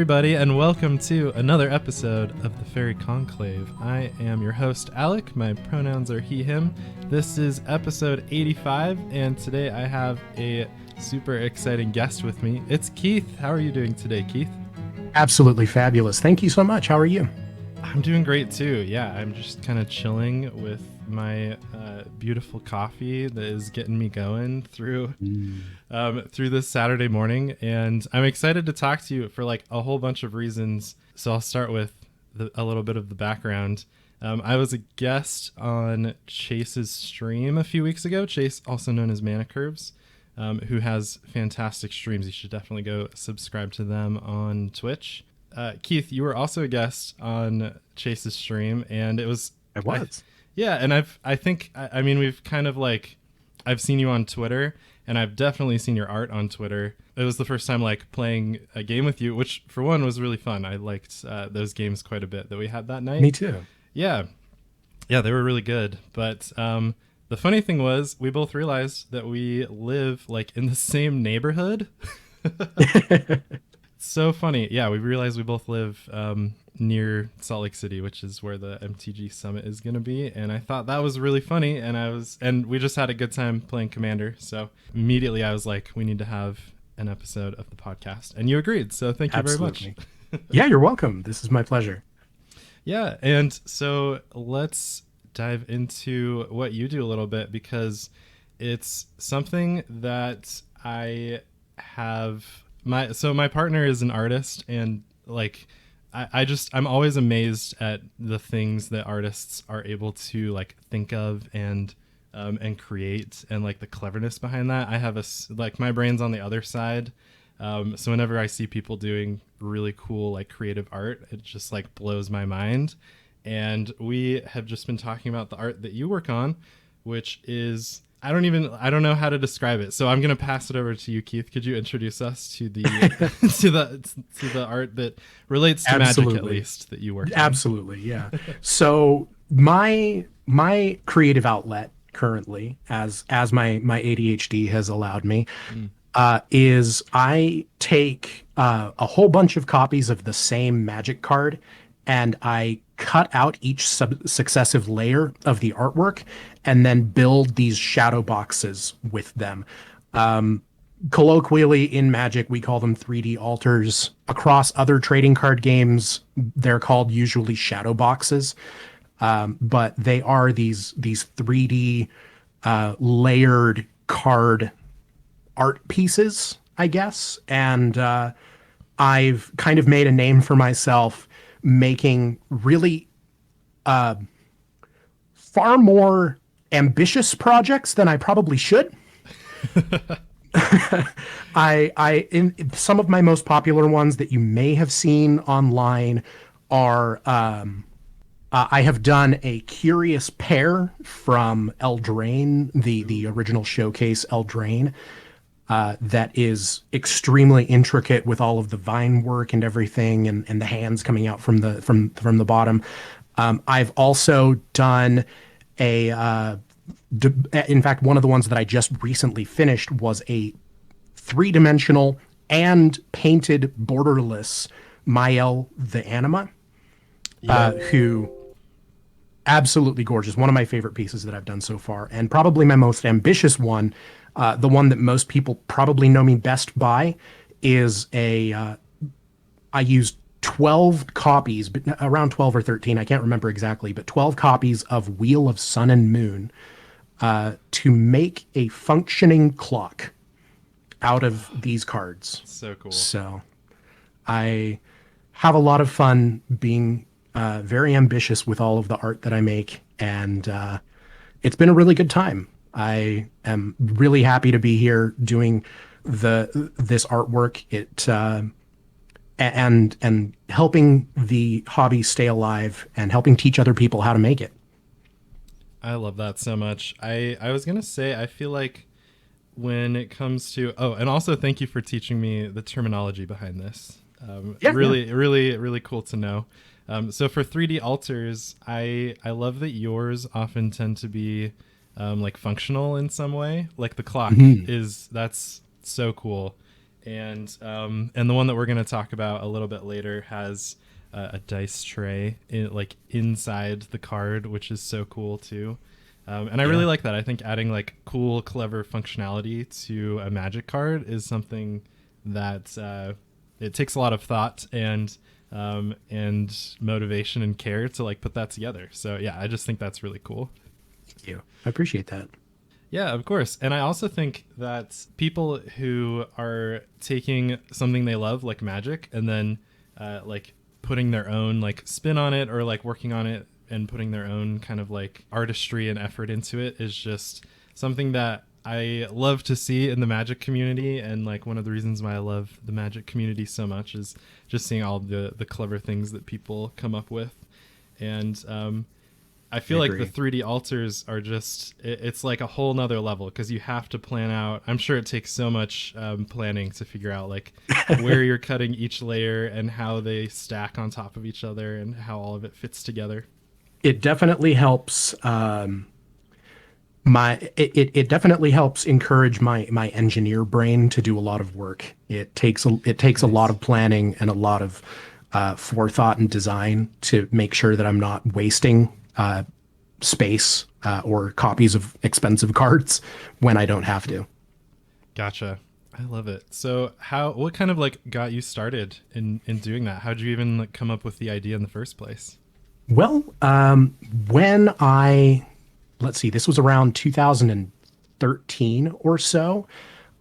everybody, and welcome to another episode of the Faerie Conclave. I am your host, Alec. My pronouns are he, him. This is episode 85, and today I have a super exciting guest with me. It's Keith. How are you doing today, Keith? Absolutely fabulous. Thank you so much. How are you? I'm doing great, too. Yeah, I'm just kind of chilling with my beautiful coffee that is getting me going through this Saturday morning, and I'm excited to talk to you for like a whole bunch of reasons. So I'll start with a little bit of the background. I was a guest on Chase's stream a few weeks ago. Chase, also known as Mana Curves, who has fantastic streams. You should definitely go subscribe to them on Twitch. Keith, you were also a guest on Chase's stream, and it was... I was. Yeah, and I mean, we've kind of like, I've seen you on Twitter, and I've definitely seen your art on Twitter. It was the first time like playing a game with you, which for one was really fun. I liked those games quite a bit that we had that night. Me too. Yeah, they were really good. But the funny thing was, we both realized that we live like in the same neighborhood. So funny. Yeah, we realized we both live near Salt Lake City, which is where the MTG Summit is going to be. And I thought that was really funny. And we just had a good time playing Commander. So immediately I was like, we need to have an episode of the podcast. And you agreed. So thank you very much. Yeah, you're welcome. This is my pleasure. Yeah. And so let's dive into what you do a little bit, because it's something that I have... My partner is an artist, and like I'm always amazed at the things that artists are able to like think of and create, and like the cleverness behind that. I have my brain's on the other side, so whenever I see people doing really cool like creative art, it just like blows my mind. And we have just been talking about the art that you work on, which is... I don't know how to describe it. So I'm going to pass it over to you, Keith. Could you introduce us to the to the art that relates to Absolutely. Magic, at least, that you work on? Absolutely. Yeah. So my creative outlet currently, as my ADHD has allowed me, is I take a whole bunch of copies of the same Magic card, and I cut out each successive layer of the artwork and then build these shadow boxes with them. Colloquially in Magic, we call them 3D altars. Across other trading card games, they're called usually shadow boxes. But they are these 3D layered card art pieces, I guess. And I've kind of made a name for myself making really far more ambitious projects than I probably should. In some of my most popular ones that you may have seen online are I have done a curious pair from Eldraine, the original showcase Eldraine. That is extremely intricate with all of the vine work and everything, and the hands coming out from the bottom. I've also done in fact, one of the ones that I just recently finished was a 3-dimensional and painted borderless Mael the Anima, who absolutely gorgeous. One of my favorite pieces that I've done so far, and probably my most ambitious one. The one that most people probably know me best by is I used 12 copies, but around 12 or 13, I can't remember exactly, but 12 copies of Wheel of Sun and Moon to make a functioning clock out of these cards. So cool. So I have a lot of fun being very ambitious with all of the art that I make, and it's been a really good time. I am really happy to be here doing this artwork. And helping the hobby stay alive and helping teach other people how to make it. I love that so much. I was gonna say, I feel like when it comes to and also thank you for teaching me the terminology behind this. Really cool to know. So for 3D altars, I love that yours often tend to be like functional in some way. Like the clock that's so cool. and the one that we're going to talk about a little bit later has a dice tray like inside the card, which is so cool too. And I really like that. I think adding like cool, clever functionality to a Magic card is something that it takes a lot of thought and motivation and care to like put that together. So yeah, I just think that's really cool. Thank you. I appreciate that. Yeah, of course. And I also think that people who are taking something they love, like Magic, and then like putting their own like spin on it, or like working on it and putting their own kind of like artistry and effort into it, is just something that I love to see in the Magic community. And like one of the reasons why I love the Magic community so much is just seeing all the clever things that people come up with. And I feel like the 3D altars are just, it's like a whole nother level, because you have to plan out. I'm sure it takes so much planning to figure out like where you're cutting each layer and how they stack on top of each other and how all of it fits together. It definitely helps. It definitely helps encourage my engineer brain to do a lot of work. It takes a lot of planning and a lot of forethought and design to make sure that I'm not wasting space or copies of expensive cards when I don't have to. Gotcha. I love it. So what kind of like got you started in doing that? How'd you even like come up with the idea in the first place? Well, when let's see, this was around 2013 or so.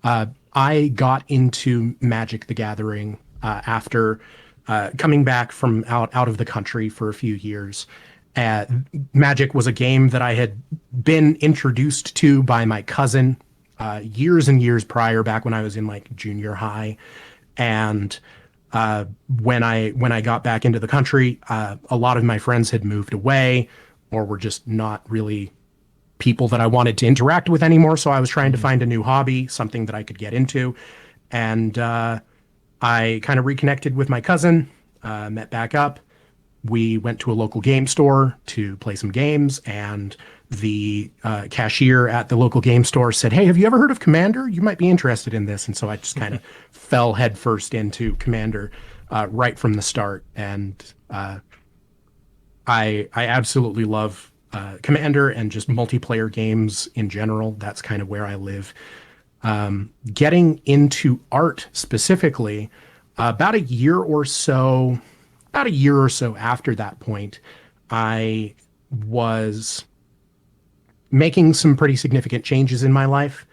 I got into Magic the Gathering after coming back from out of the country for a few years. Magic was a game that I had been introduced to by my cousin years and years prior, back when I was in like junior high. And when I got back into the country, a lot of my friends had moved away or were just not really people that I wanted to interact with anymore. So I was trying to find a new hobby, something that I could get into. And I kind of reconnected with my cousin, met back up. We went to a local game store to play some games, and the cashier at the local game store said, "Hey, have you ever heard of Commander? You might be interested in this." And so I just kind of fell headfirst into Commander right from the start. And I absolutely love Commander and just multiplayer games in general. That's kind of where I live. Getting into art specifically, about a year or so after that point, I was making some pretty significant changes in my life.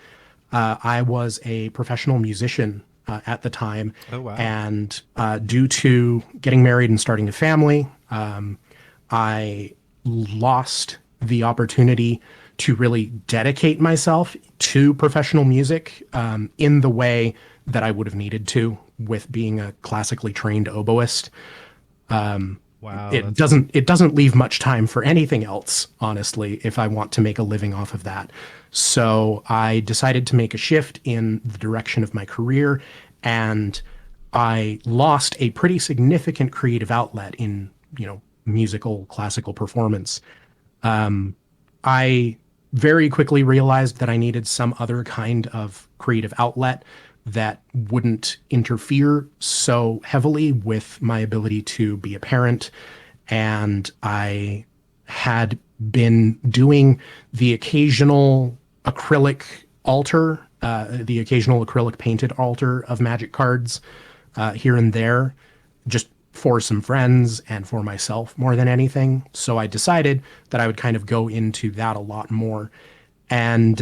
I was a professional musician at the time. Oh, wow. And due to getting married and starting a family, I lost the opportunity to really dedicate myself to professional music in the way that I would have needed to, with being a classically trained oboist. Wow. It doesn't leave much time for anything else, honestly, if I want to make a living off of that. So I decided to make a shift in the direction of my career, and I lost a pretty significant creative outlet in, musical classical performance. I very quickly realized that I needed some other kind of creative outlet that wouldn't interfere so heavily with my ability to be a parent. And I had been doing the occasional acrylic altar, the occasional acrylic painted altar of Magic cards here and there, just for some friends and for myself more than anything. So I decided that I would kind of go into that a lot more. And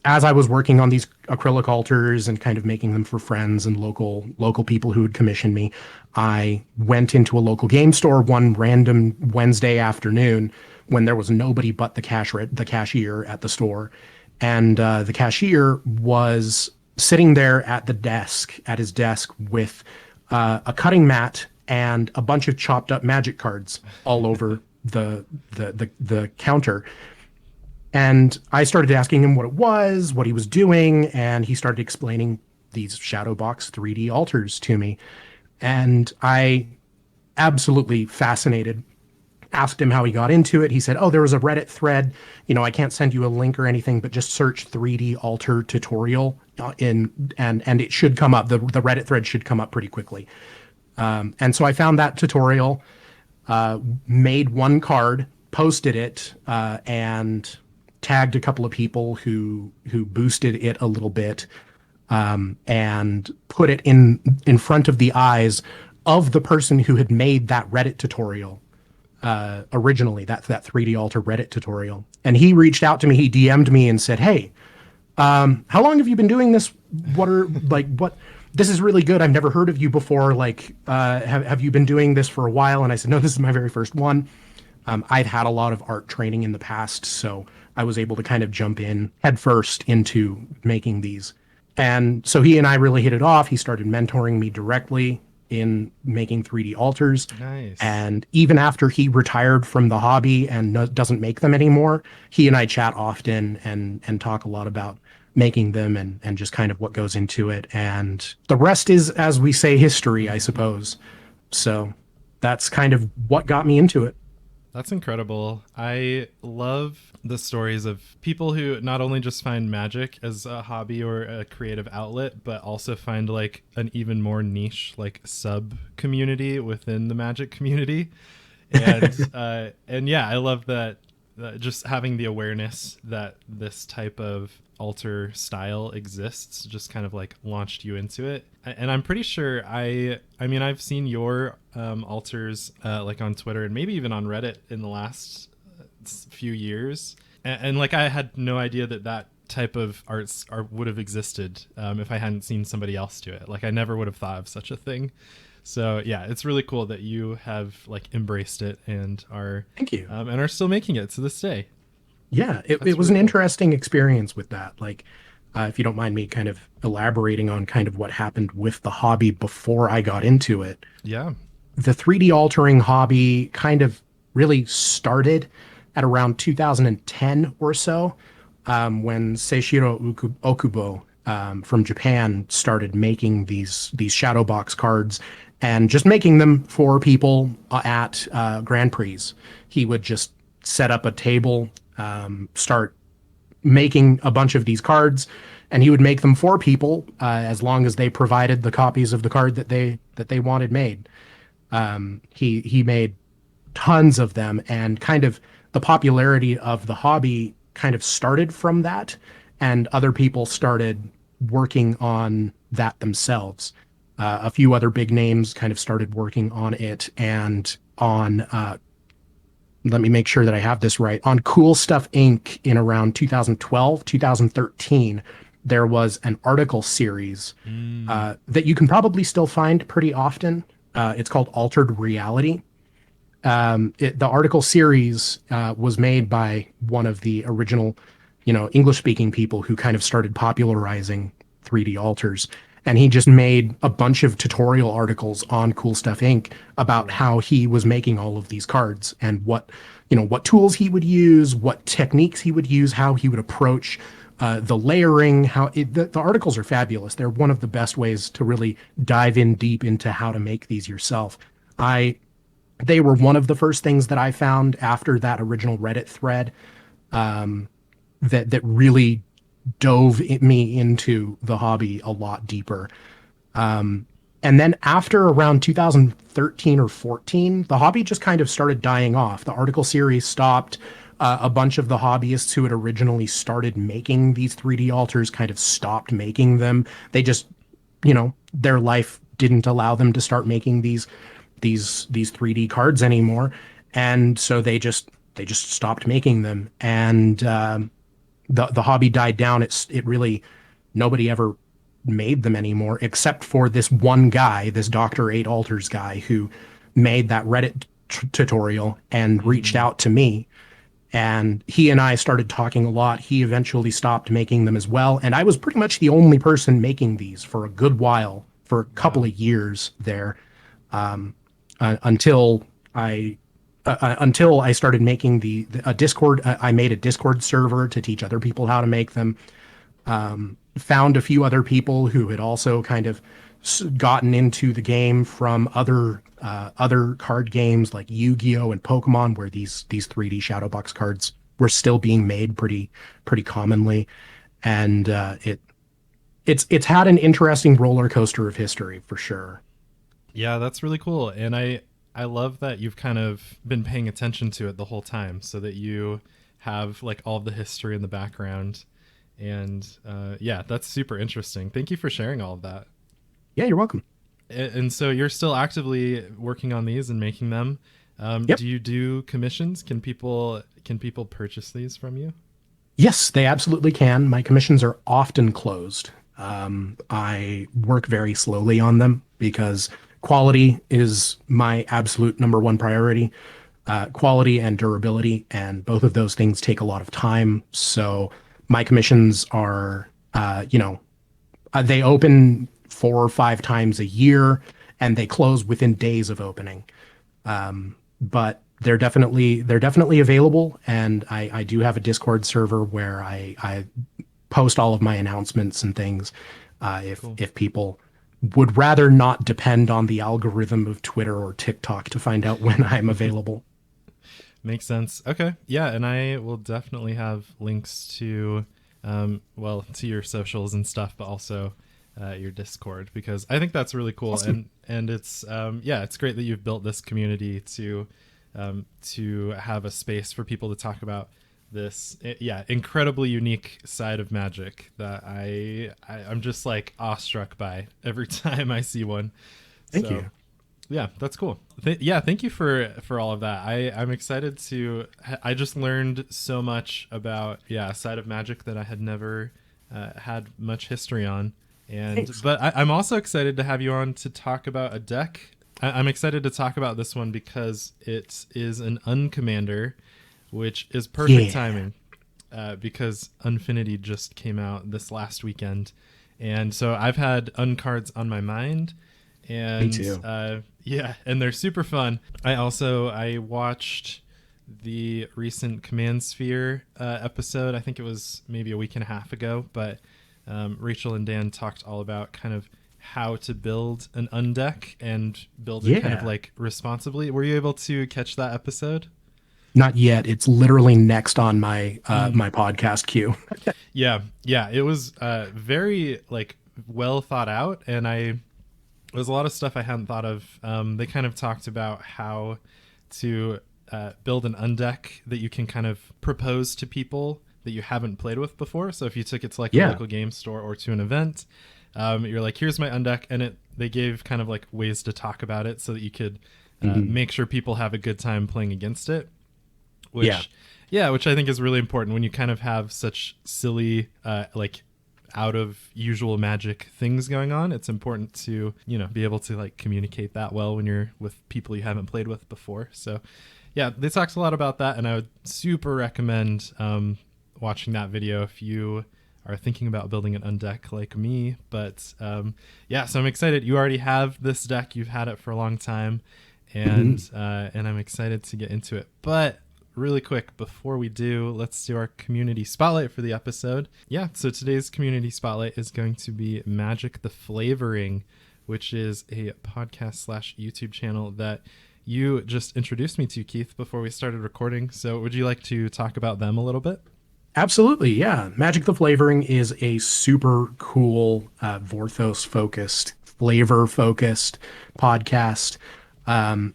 as I was working on these acrylic altars and kind of making them for friends and local people who would commission me, I went into a local game store one random Wednesday afternoon when there was nobody but the cashier at the store. And the cashier was sitting there at his desk with a cutting mat and a bunch of chopped up Magic cards all over the counter. And I started asking him what it was, what he was doing, and he started explaining these Shadowbox 3D altars to me. And I absolutely fascinated asked him how he got into it. He said, "Oh, there was a Reddit thread. I can't send you a link or anything, but just search 3D altar tutorial and it should come up. The Reddit thread should come up pretty quickly." And so I found that tutorial, made one card, posted it, and tagged a couple of people who boosted it a little bit, and put it in front of the eyes of the person who had made that Reddit tutorial originally, that 3D altar Reddit tutorial. And he reached out to me, he DM'd me and said, "Hey, how long have you been doing this? What this is really good. I've never heard of you before. Have you been doing this for a while?" And I said, "No, this is my very first one." I've had a lot of art training in the past, so I was able to kind of jump in headfirst into making these. And so he and I really hit it off. He started mentoring me directly in making 3D altars. Nice. And even after he retired from the hobby and doesn't make them anymore, he and I chat often and talk a lot about making them and just kind of what goes into it. And the rest is, as we say, history, I suppose. So that's kind of what got me into it. That's incredible. I love the stories of people who not only just find magic as a hobby or a creative outlet, but also find like an even more niche, like sub community within the magic community. And and yeah, I love that, just having the awareness that this type of altar style exists just kind of like launched you into it. And I'm pretty sure I mean I've seen your altars like on Twitter and maybe even on Reddit in the last few years, and like I had no idea that type of art would have existed if I hadn't seen somebody else do it. Like I never would have thought of such a thing. So yeah, it's really cool that you have like embraced it and are, thank you, and are still making it to this day. Yeah, it was really an interesting experience with that. Like, if you don't mind me kind of elaborating on kind of what happened with the hobby before I got into it. Yeah. The 3D altering hobby kind of really started at around 2010 or so, when Seishiro Okubo from Japan started making these shadow box cards and just making them for people at Grand Prix. He would just set up a table, start making a bunch of these cards, and he would make them for people as long as they provided the copies of the card that they wanted made. He made tons of them, and kind of the popularity of the hobby kind of started from that, and other people started working on that themselves. A few other big names kind of started working on it, and on let me make sure that I have this right. On Cool Stuff Inc. in around 2012, 2013, there was an article series that you can probably still find pretty often. It's called Altered Reality. The article series was made by one of the original, English-speaking people who kind of started popularizing 3D altars. And he just made a bunch of tutorial articles on Cool Stuff Inc. about how he was making all of these cards and what tools he would use, what techniques he would use, how he would approach the layering. The articles are fabulous. They're one of the best ways to really dive in deep into how to make these yourself. They were one of the first things that I found after that original Reddit thread that really dove me into the hobby a lot deeper. And then after around 2013 or 14, the hobby just kind of started dying off. The article series stopped. A bunch of the hobbyists who had originally started making these 3D altars kind of stopped making them. They just, their life didn't allow them to start making these 3D cards anymore. And so they just stopped making them. And the hobby died down. It really, nobody ever made them anymore, except for this one guy, this Dr. 8 Altars guy, who made that Reddit tutorial and reached out to me. And he and I started talking a lot. He eventually stopped making them as well. And I was pretty much the only person making these for a good while, for a couple of years there, until I started making a Discord. I made a Discord server to teach other people how to make them. Found a few other people who had also kind of gotten into the game from other card games like Yu-Gi-Oh and Pokemon, where these 3D shadow box cards were still being made pretty commonly, and it's had an interesting roller coaster of history for sure. Yeah, that's really cool. And I love that you've kind of been paying attention to it the whole time so that you have like all of the history in the background. And yeah, that's super interesting. Thank you for sharing all of that. Yeah, you're welcome. And so you're still actively working on these and making them. Yep. Do you do commissions? Can people purchase these from you? Yes, they absolutely can. My commissions are often closed. I work very slowly on them because quality is my absolute number one priority. Quality and durability, and both of those things take a lot of time. So my commissions are, they open 4 or 5 times a year, and they close within days of opening. But they're definitely available, and I do have a Discord server where I post all of my announcements and things. If people would rather not depend on the algorithm of Twitter or TikTok to find out when I'm available. Makes sense. Okay. Yeah, and I will definitely have links to to your socials and stuff, but also your Discord, because I think that's really cool. Awesome. And it's it's great that you've built this community to have a space for people to talk about this incredibly unique side of Magic that I'm just like awestruck by every time I see one. Thank you. Yeah, that's cool. Thank you for all of that. I'm excited to. I just learned so much about a side of Magic that I had never had much history on. And Thanks. But I'm also excited to have you on to talk about a deck. I'm excited to talk about this one because it is an Uncommander, which is perfect timing because Unfinity just came out this last weekend, and so I've had Uncards on my mind. And me too. And they're super fun. I watched the recent Command Sphere episode. I think it was maybe a week and a half ago, but Rachel and Dan talked all about kind of how to build an undeck and build it kind of like responsibly. Were you able to catch that episode? Not yet. It's literally next on my my podcast queue. Yeah, it was very like well thought out, and there's a lot of stuff I hadn't thought of. They kind of talked about how to build an undeck that you can kind of propose to people that you haven't played with before. So if you took it to like a local game store or to an event, you're like, here's my undeck, and they gave kind of like ways to talk about it so that you could make sure people have a good time playing against it. Which I think is really important when you kind of have such silly like out of usual Magic things going on. It's important to be able to like communicate that well when you're with people you haven't played with before. So they talked a lot about that, and I would super recommend watching that video if you are thinking about building an undeck like me. But so I'm excited. You already have this deck. You've had it for a long time, and I'm excited to get into it. But really quick, before we do, let's do our community spotlight for the episode. So today's community spotlight is going to be Magic the Flavouring, which is a podcast / YouTube channel that you just introduced me to, Keith, before we started recording. So would you like to talk about them a little bit? Absolutely, yeah. Magic the Flavouring is a super cool Vorthos-focused, flavor-focused podcast.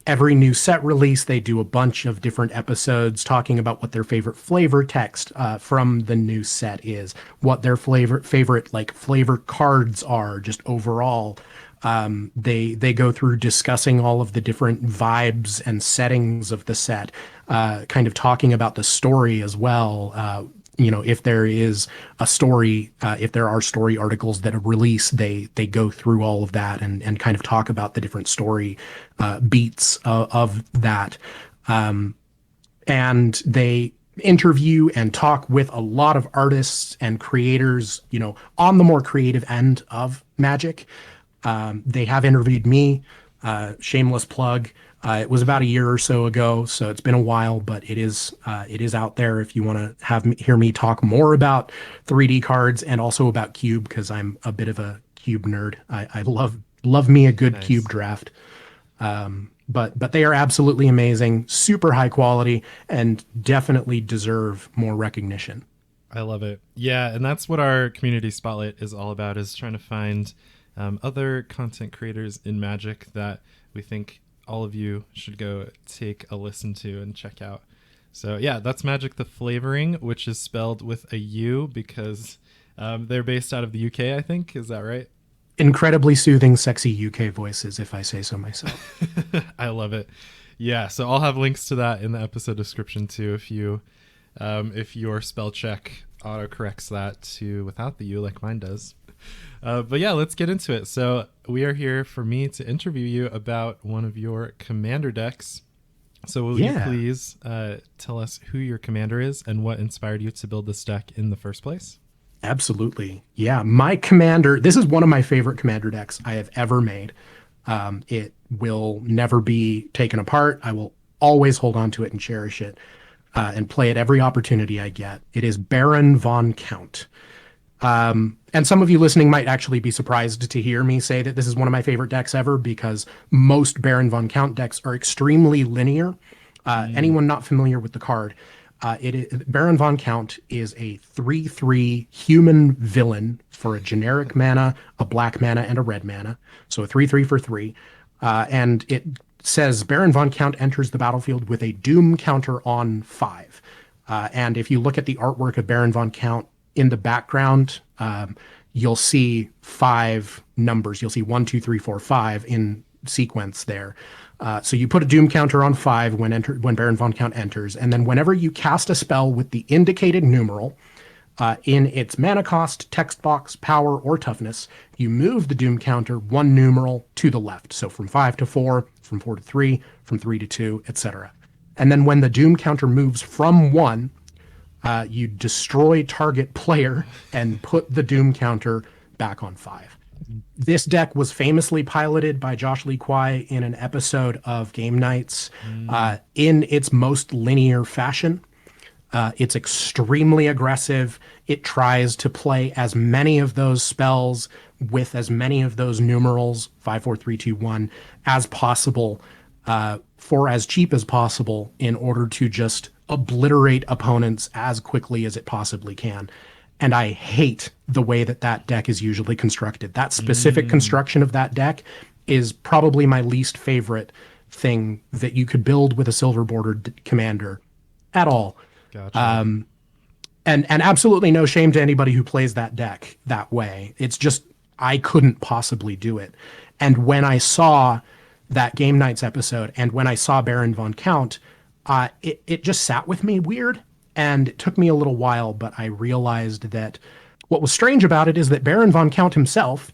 Every new set release, they do a bunch of different episodes talking about what their favorite flavor text from the new set is, what their favorite like flavor cards are, just overall. They go through discussing all of the different vibes and settings of the set, kind of talking about the story as well. If there is a story, if there are story articles that are released, they go through all of that and kind of talk about the different story beats of that. And they interview and talk with a lot of artists and creators, on the more creative end of Magic. They have interviewed me, shameless plug. It was about a year or so ago, so it's been a while, but it is out there if you want to hear me talk more about 3D cards and also about Cube, because I'm a bit of a Cube nerd. I love Love me a good Nice. cube draft. But they are absolutely amazing, super high quality, and definitely deserve more recognition. I love it. Yeah, and that's what our community spotlight is all about, is trying to find other content creators in Magic that we think all of you should go take a listen to and check out. So yeah, that's Magic the Flavouring, which is spelled with a U because they're based out of the UK, I think. Is that right? Incredibly soothing, sexy UK voices, if I say so myself. I love it. Yeah, so I'll have links to that in the episode description too if your spell check autocorrects that to without the U like mine does. But yeah, let's get into it. So we are here for me to interview you about one of your commander decks. So will you please tell us who your commander is and what inspired you to build this deck in the first place? Absolutely. Yeah, my commander, this is one of my favorite commander decks I have ever made. It will never be taken apart. I will always hold on to it and cherish it and play it every opportunity I get. It is Baron von Count. And some of you listening might actually be surprised to hear me say that this is one of my favorite decks ever, because most Baron von Count decks are extremely linear. Anyone not familiar with the card, Baron von Count is a 3/3 human villain for a generic mana, a black mana, and a red mana. So a 3/3 for 3. And it says Baron von Count enters the battlefield with a doom counter on 5. And if you look at the artwork of Baron von Count in the background, you'll see 5 numbers. You'll see 1, 2, 3, 4, 5 in sequence there. So you put a doom counter on 5 when Baron von Count enters, and then whenever you cast a spell with the indicated numeral in its mana cost, text box, power, or toughness, you move the doom counter 1 numeral to the left. So from 5 to 4, from 4 to 3, from 3 to 2, etc. And then when the doom counter moves from 1, you destroy target player and put the doom counter back on 5. This deck was famously piloted by Josh Lee Kwai in an episode of Game Nights in its most linear fashion. It's extremely aggressive. It tries to play as many of those spells with as many of those numerals, 5, 4, 3, 2, 1, as possible, for as cheap as possible, in order to just obliterate opponents as quickly as it possibly can. And I hate the way that that deck is usually constructed. That specific construction of that deck is probably my least favorite thing that you could build with a silver bordered commander at all. Gotcha. And absolutely no shame to anybody who plays that deck that way. It's just, I couldn't possibly do it. And when I saw that Game Nights episode and when I saw Baron von Count, it just sat with me weird. And it took me a little while, but I realized that what was strange about it is that Baron von Count himself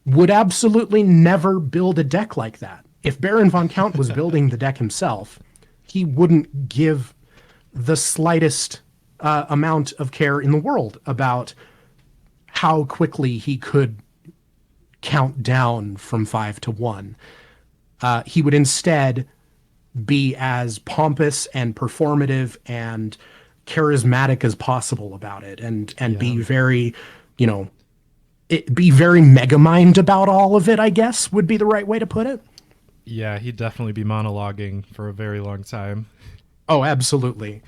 would absolutely never build a deck like that. If Baron von Count was building the deck himself, he wouldn't give the slightest amount of care in the world about how quickly he could count down from 5 to 1. He would instead be as pompous and performative and charismatic as possible about it, and be very, be very Megamind about all of it, I guess would be the right way to put it. Yeah, he'd definitely be monologuing for a very long time. Oh, absolutely.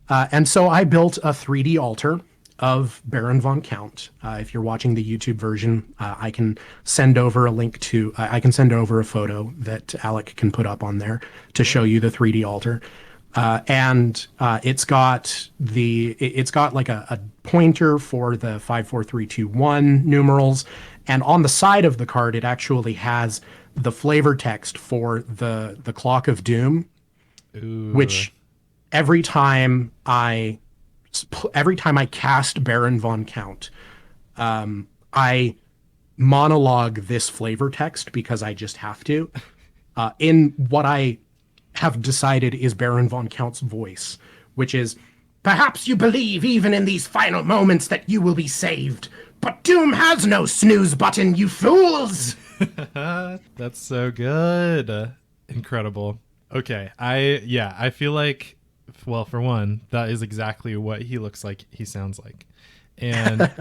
And so I built a 3D altar of Baron von Count. If you're watching the YouTube version, I can send over a link to, I can send over a photo that Alec can put up on there to show you the 3D altar. And it's got like a pointer for the 5, 4, 3, 2, 1 numerals. And on the side of the card, it actually has the flavor text for the Clock of Doom. Ooh. Which every time I cast Baron von Count, I monologue this flavor text because I just have to, in what I have decided is Baron von Count's voice, which is, "Perhaps you believe even in these final moments that you will be saved, but doom has no snooze button, you fools!" That's so good. Incredible. Okay, I feel like, well, for one, that is exactly what he looks like, he sounds like. And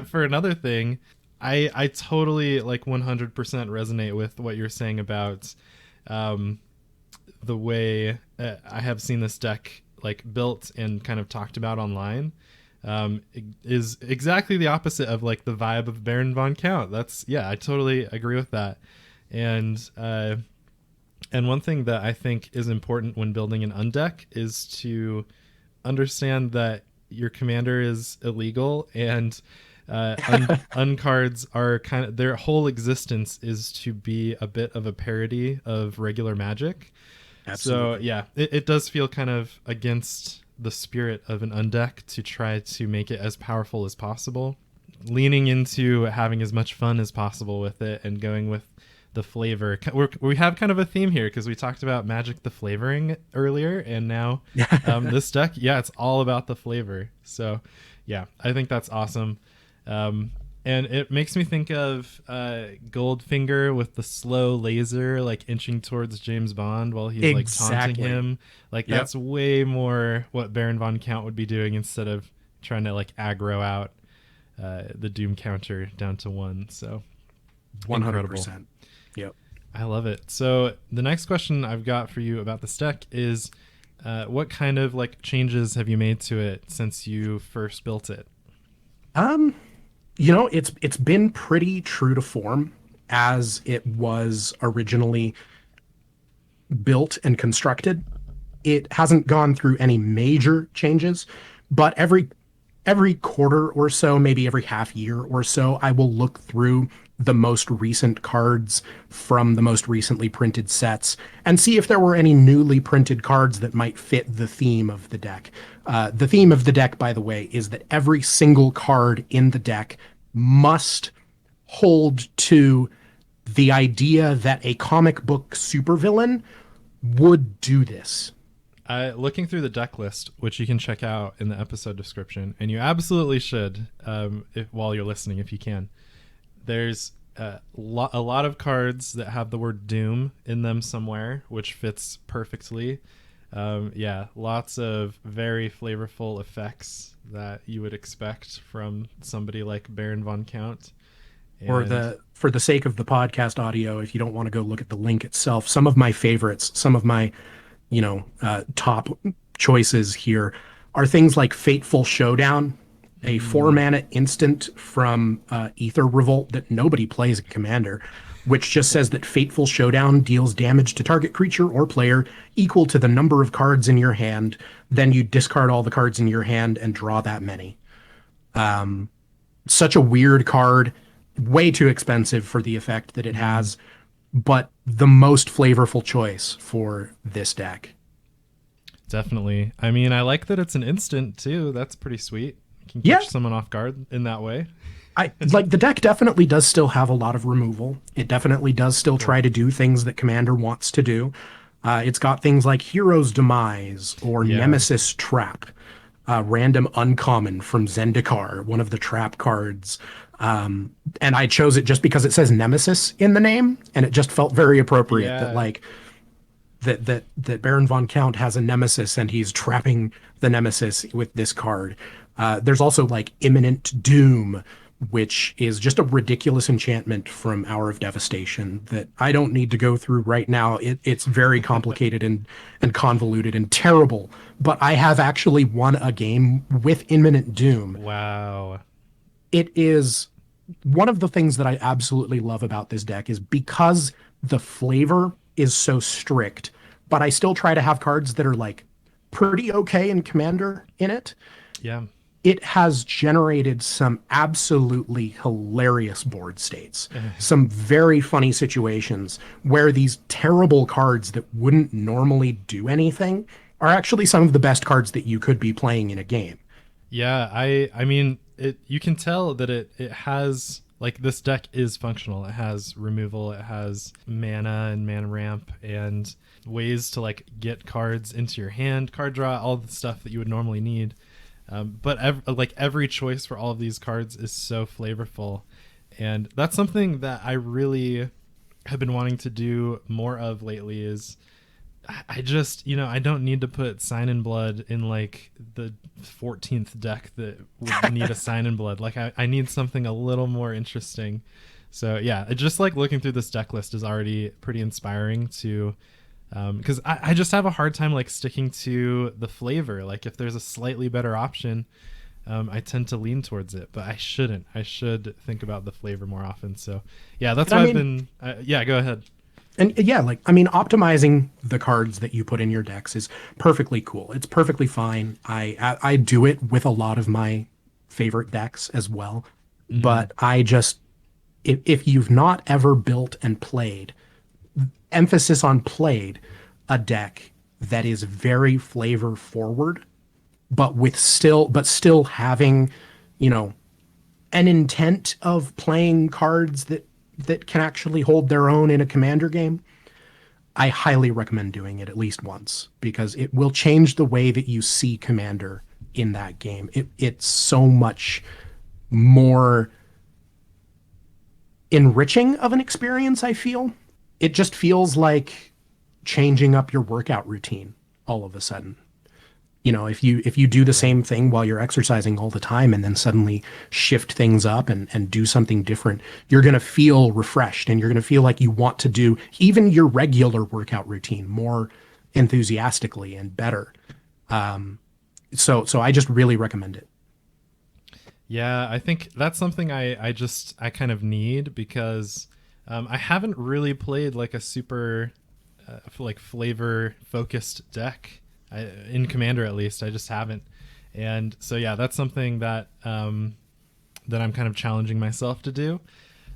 for another thing, I totally like 100% resonate with what you're saying about the way I have seen this deck like built and kind of talked about online. Is exactly the opposite of like the vibe of Baron von Count. That's I totally agree with that. And one thing that I think is important when building an undeck is to understand that your commander is illegal, and uncards are kind of, their whole existence is to be a bit of a parody of regular Magic. Absolutely. So yeah, it does feel kind of against the spirit of an undeck to try to make it as powerful as possible, leaning into having as much fun as possible with it and going with the flavor. We have kind of a theme here because we talked about Magic the Flavouring earlier, and now this deck, it's all about the flavor. So yeah, I think that's awesome. And it makes me think of Goldfinger with the slow laser, like inching towards James Bond while he's like taunting him. Like that's way more what Baron von Count would be doing instead of trying to like aggro out the Doom counter down to 1. So 100%. Yep. I love it. So the next question I've got for you about this deck is what kind of like changes have you made to it since you first built it? You know, it's been pretty true to form as it was originally built and constructed. It hasn't gone through any major changes, but every quarter or so, maybe every half year or so, I will look through the most recent cards from the most recently printed sets and see if there were any newly printed cards that might fit the theme of the deck. The theme of the deck, by the way, is that every single card in the deck must hold to the idea that a comic book supervillain would do this. Looking through the deck list, which you can check out in the episode description, and you absolutely should while you're listening if you can. There's a lot of cards that have the word Doom in them somewhere, which fits perfectly. Lots of very flavorful effects that you would expect from somebody like Baron von Count. For the sake of the podcast audio, if you don't want to go look at the link itself, some of my favorites, some of my top choices here are things like Fateful Showdown, a 4-mana instant from Ether Revolt that nobody plays in Commander, which just says that Fateful Showdown deals damage to target creature or player equal to the number of cards in your hand. Then you discard all the cards in your hand and draw that many. Such a weird card, way too expensive for the effect that it has, but the most flavorful choice for this deck. Definitely. I mean, I like that it's an instant too. That's pretty sweet. You can catch someone off guard in that way. The deck definitely does still have a lot of removal. It definitely does still try to do things that Commander wants to do. It's got things like Hero's Demise or Nemesis Trap, random uncommon from Zendikar, one of the trap cards. And I chose it just because it says Nemesis in the name, and it just felt very appropriate that Baron von Count has a nemesis and he's trapping the nemesis with this card. There's also like Imminent Doom, which is just a ridiculous enchantment from Hour of Devastation that I don't need to go through right now. It's very complicated and convoluted and terrible, but I have actually won a game with Imminent Doom. Wow. It is one of the things that I absolutely love about this deck is because the flavor is so strict, but I still try to have cards that are like pretty okay in Commander in it. Yeah. It has generated some absolutely hilarious board states, some very funny situations where these terrible cards that wouldn't normally do anything are actually some of the best cards that you could be playing in a game. Yeah, I mean, you can tell that it has, like, this deck is functional. It has removal, it has mana and mana ramp, and ways to, like, get cards into your hand, card draw, all the stuff that you would normally need. But every choice for all of these cards is so flavorful, and that's something that I really have been wanting to do more of lately. Is I just, I don't need to put Sign in Blood in like the 14th deck that would need a Sign in Blood. Like I need something a little more interesting. So yeah, just like looking through this deck list is already pretty inspiring to, because I just have a hard time like sticking to the flavor. Like if there's a slightly better option, I tend to lean towards it, but I shouldn't. I should think about the flavor more often. So yeah, that's why I've been, yeah, go ahead. And yeah, like, I mean, optimizing the cards that you put in your decks is perfectly cool. It's perfectly fine. I do it with a lot of my favorite decks as well. Mm-hmm. But I just, if you've not ever built and played, emphasis on played, a deck that is very flavor forward, but still having, an intent of playing cards that can actually hold their own in a Commander game, I highly recommend doing it at least once, because it will change the way that you see Commander in that game. It's so much more enriching of an experience, I feel. It just feels like changing up your workout routine all of a sudden. If you do the same thing while you're exercising all the time and then suddenly shift things up and do something different, you're going to feel refreshed, and you're going to feel like you want to do even your regular workout routine more enthusiastically and better. So I just really recommend it. Yeah, I think that's something I kind of need, because I haven't really played like a super like flavor focused deck. In Commander, at least, I just haven't. And so, yeah, that's something that that I'm kind of challenging myself to do.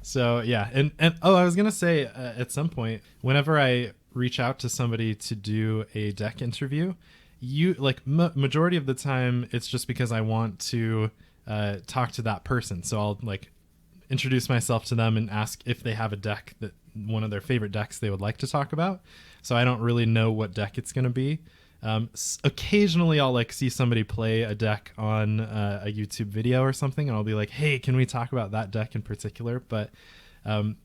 So, yeah. And I was going to say at some point, whenever I reach out to somebody to do a deck interview, majority of the time, it's just because I want to talk to that person. So I'll like introduce myself to them and ask if they have a deck that one of their favorite decks they would like to talk about. So I don't really know what deck it's going to be. Occasionally I'll like see somebody play a deck on a YouTube video or something, and I'll be like, hey, can we talk about that deck in particular? But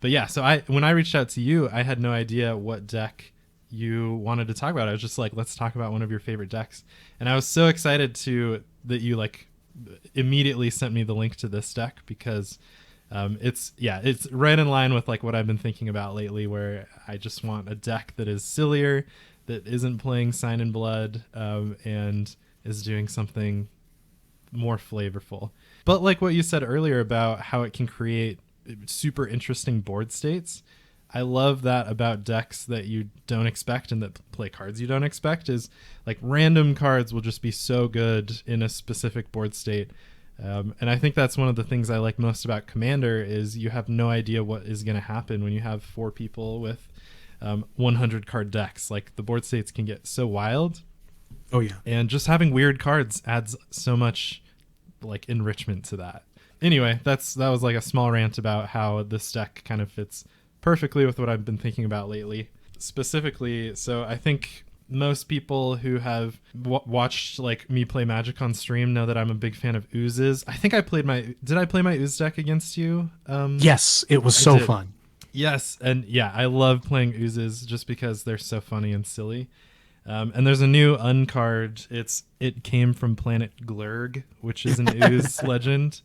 yeah, so when I reached out to you, I had no idea what deck you wanted to talk about. I was just like, let's talk about one of your favorite decks. And I was so excited that you like immediately sent me the link to this deck, because it's right in line with like what I've been thinking about lately, where I just want a deck that is sillier, that isn't playing Sign in Blood, and is doing something more flavorful. But like what you said earlier about how it can create super interesting board states, I love that about decks that you don't expect and that play cards you don't expect, is like random cards will just be so good in a specific board state. And I think that's one of the things I like most about Commander, is you have no idea what is going to happen when you have 4 people with 100 card decks. Like the board states can get so wild. Oh yeah. And just having weird cards adds so much like enrichment to that. Anyway, that was like a small rant about how this deck kind of fits perfectly with what I've been thinking about lately. Specifically, so I think most people who have watched like me play Magic on stream know that I'm a big fan of oozes. I think did I play my ooze deck against you? Yes, it was so fun. Yes, and yeah, I love playing oozes just because they're so funny and silly. And there's a new uncard. It came from Planet Glurg, which is an ooze legend,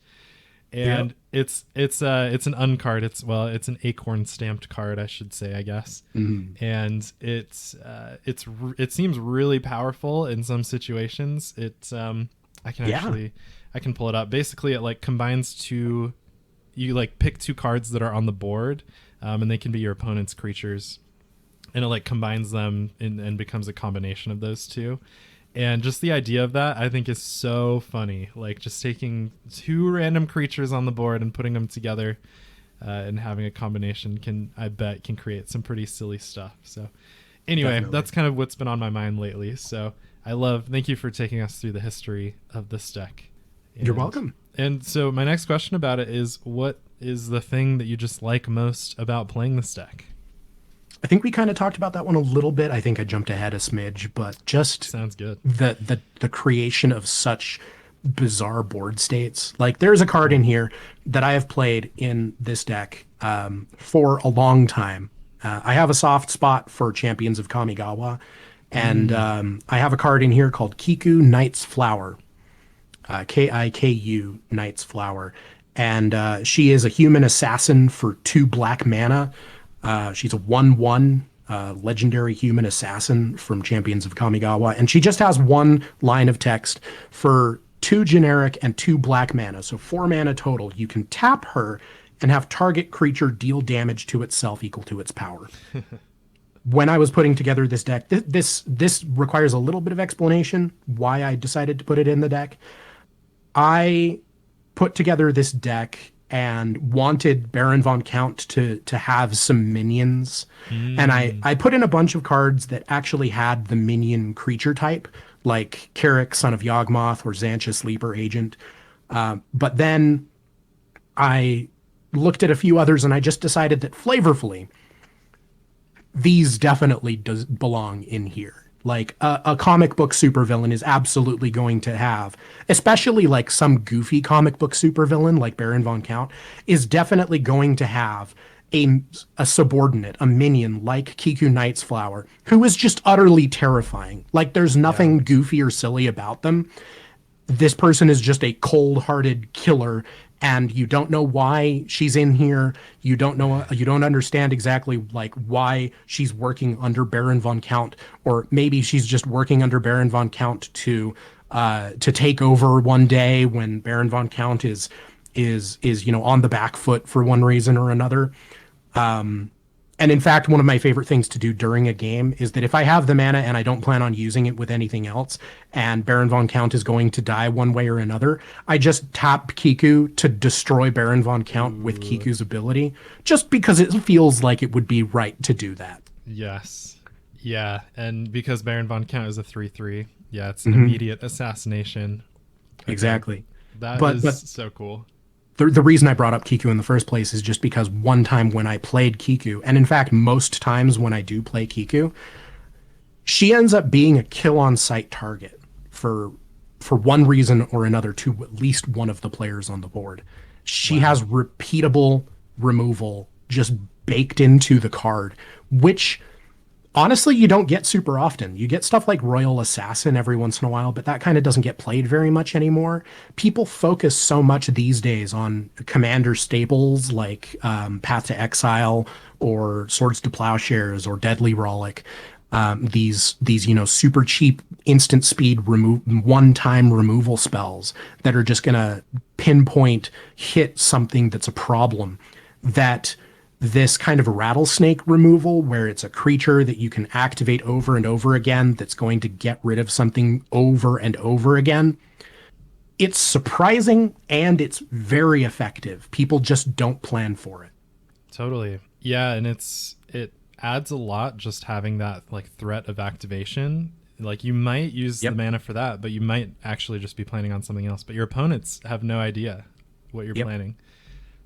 and yep. It's an uncard. It's an acorn stamped card, I should say, I guess. Mm-hmm. And it seems really powerful in some situations. I can pull it up. Basically, it like combines two. You like pick 2 cards that are on the board. And they can be your opponent's creatures, and it like combines them and becomes a combination of those 2. And just the idea of that, I think, is so funny. Like just taking 2 random creatures on the board and putting them together and having a combination can create some pretty silly stuff. So anyway, Definitely. That's kind of what's been on my mind lately. So thank you for taking us through the history of this deck. You're welcome. And so my next question about it is, what is the thing that you just like most about playing this deck? I think we kind of talked about that one a little bit. I think I jumped ahead a smidge, but just sounds good. The creation of such bizarre board states. Like there's a card in here that I have played in this deck for a long time. I have a soft spot for Champions of Kamigawa, And I have a card in here called Kiku Knight's Flower, Kiku Knight's Flower. And she is a human assassin for 2 black mana. She's a 1/1 legendary human assassin from Champions of Kamigawa. And she just has 1 line of text for 2 generic and 2 black mana. So 4 mana total. You can tap her and have target creature deal damage to itself equal to its power. When I was putting together this deck, this requires a little bit of explanation why I decided to put it in the deck. I put together this deck and wanted Baron von Count to have some minions. And I put in a bunch of cards that actually had the minion creature type, like Carrick, Son of Yawgmoth, or Xantia, Sleeper Agent. But then I looked at a few others and I just decided that flavorfully, these definitely does belong in here. Like a comic book supervillain is absolutely going to have, especially like some goofy comic book supervillain like Baron von Count is definitely going to have a subordinate, a minion like Kiku Knight's Flower, who is just utterly terrifying. Like there's nothing goofy or silly about them. This person is just a cold-hearted killer, and you don't know why she's in here. You don't understand exactly like why she's working under Baron von Count, or maybe she's just working under Baron von Count to take over one day when Baron von Count is on the back foot for one reason or another. And in fact, one of my favorite things to do during a game is that if I have the mana and I don't plan on using it with anything else, and Baron von Count is going to die one way or another, I just tap Kiku to destroy Baron von Count with Kiku's ability, just because it feels like it would be right to do that. Yes. Yeah, and because Baron von Count is a 3/3, yeah, it's an immediate assassination. Okay. Exactly. That is so cool. The reason I brought up Kiku in the first place is just because one time when I played Kiku, and in fact most times when I do play Kiku, she ends up being a kill on sight target for one reason or another to at least one of the players on the board. She has repeatable removal just baked into the card, which honestly you don't get super often. You get stuff like Royal Assassin every once in a while, but that kind of doesn't get played very much anymore. People focus so much these days on commander staples like Path to Exile or Swords to Plowshares or Deadly Rollick. These super cheap instant speed one-time removal spells that are just gonna pinpoint hit something that's a problem. That this kind of rattlesnake removal, where it's a creature that you can activate over and over again that's going to get rid of something over and over again. It's surprising and it's very effective. People just don't plan for it. Totally. Yeah, and it adds a lot just having that like threat of activation. Like you might use the mana for that, but you might actually just be planning on something else. But your opponents have no idea what you're planning.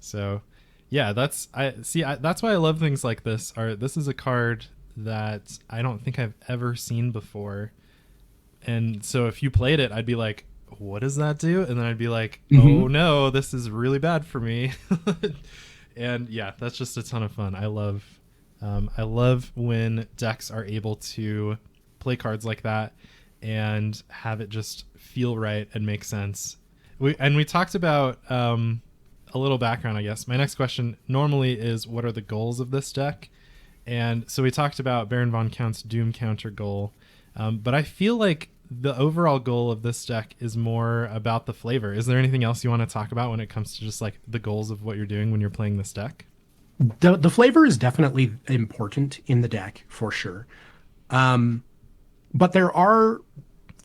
So yeah, that's why I love things like this. This is a card that I don't think I've ever seen before. And so if you played it, I'd be like, what does that do? And then I'd be like, oh no, this is really bad for me. And yeah, that's just a ton of fun. I love when decks are able to play cards like that and have it just feel right and make sense. We talked about a little background, I guess. My next question normally is, what are the goals of this deck? And so we talked about Baron von Count's Doom counter goal, but I feel like the overall goal of this deck is more about the flavor. Is there anything else you want to talk about when it comes to just like the goals of what you're doing when you're playing this deck? The flavor is definitely important in the deck for sure. But there are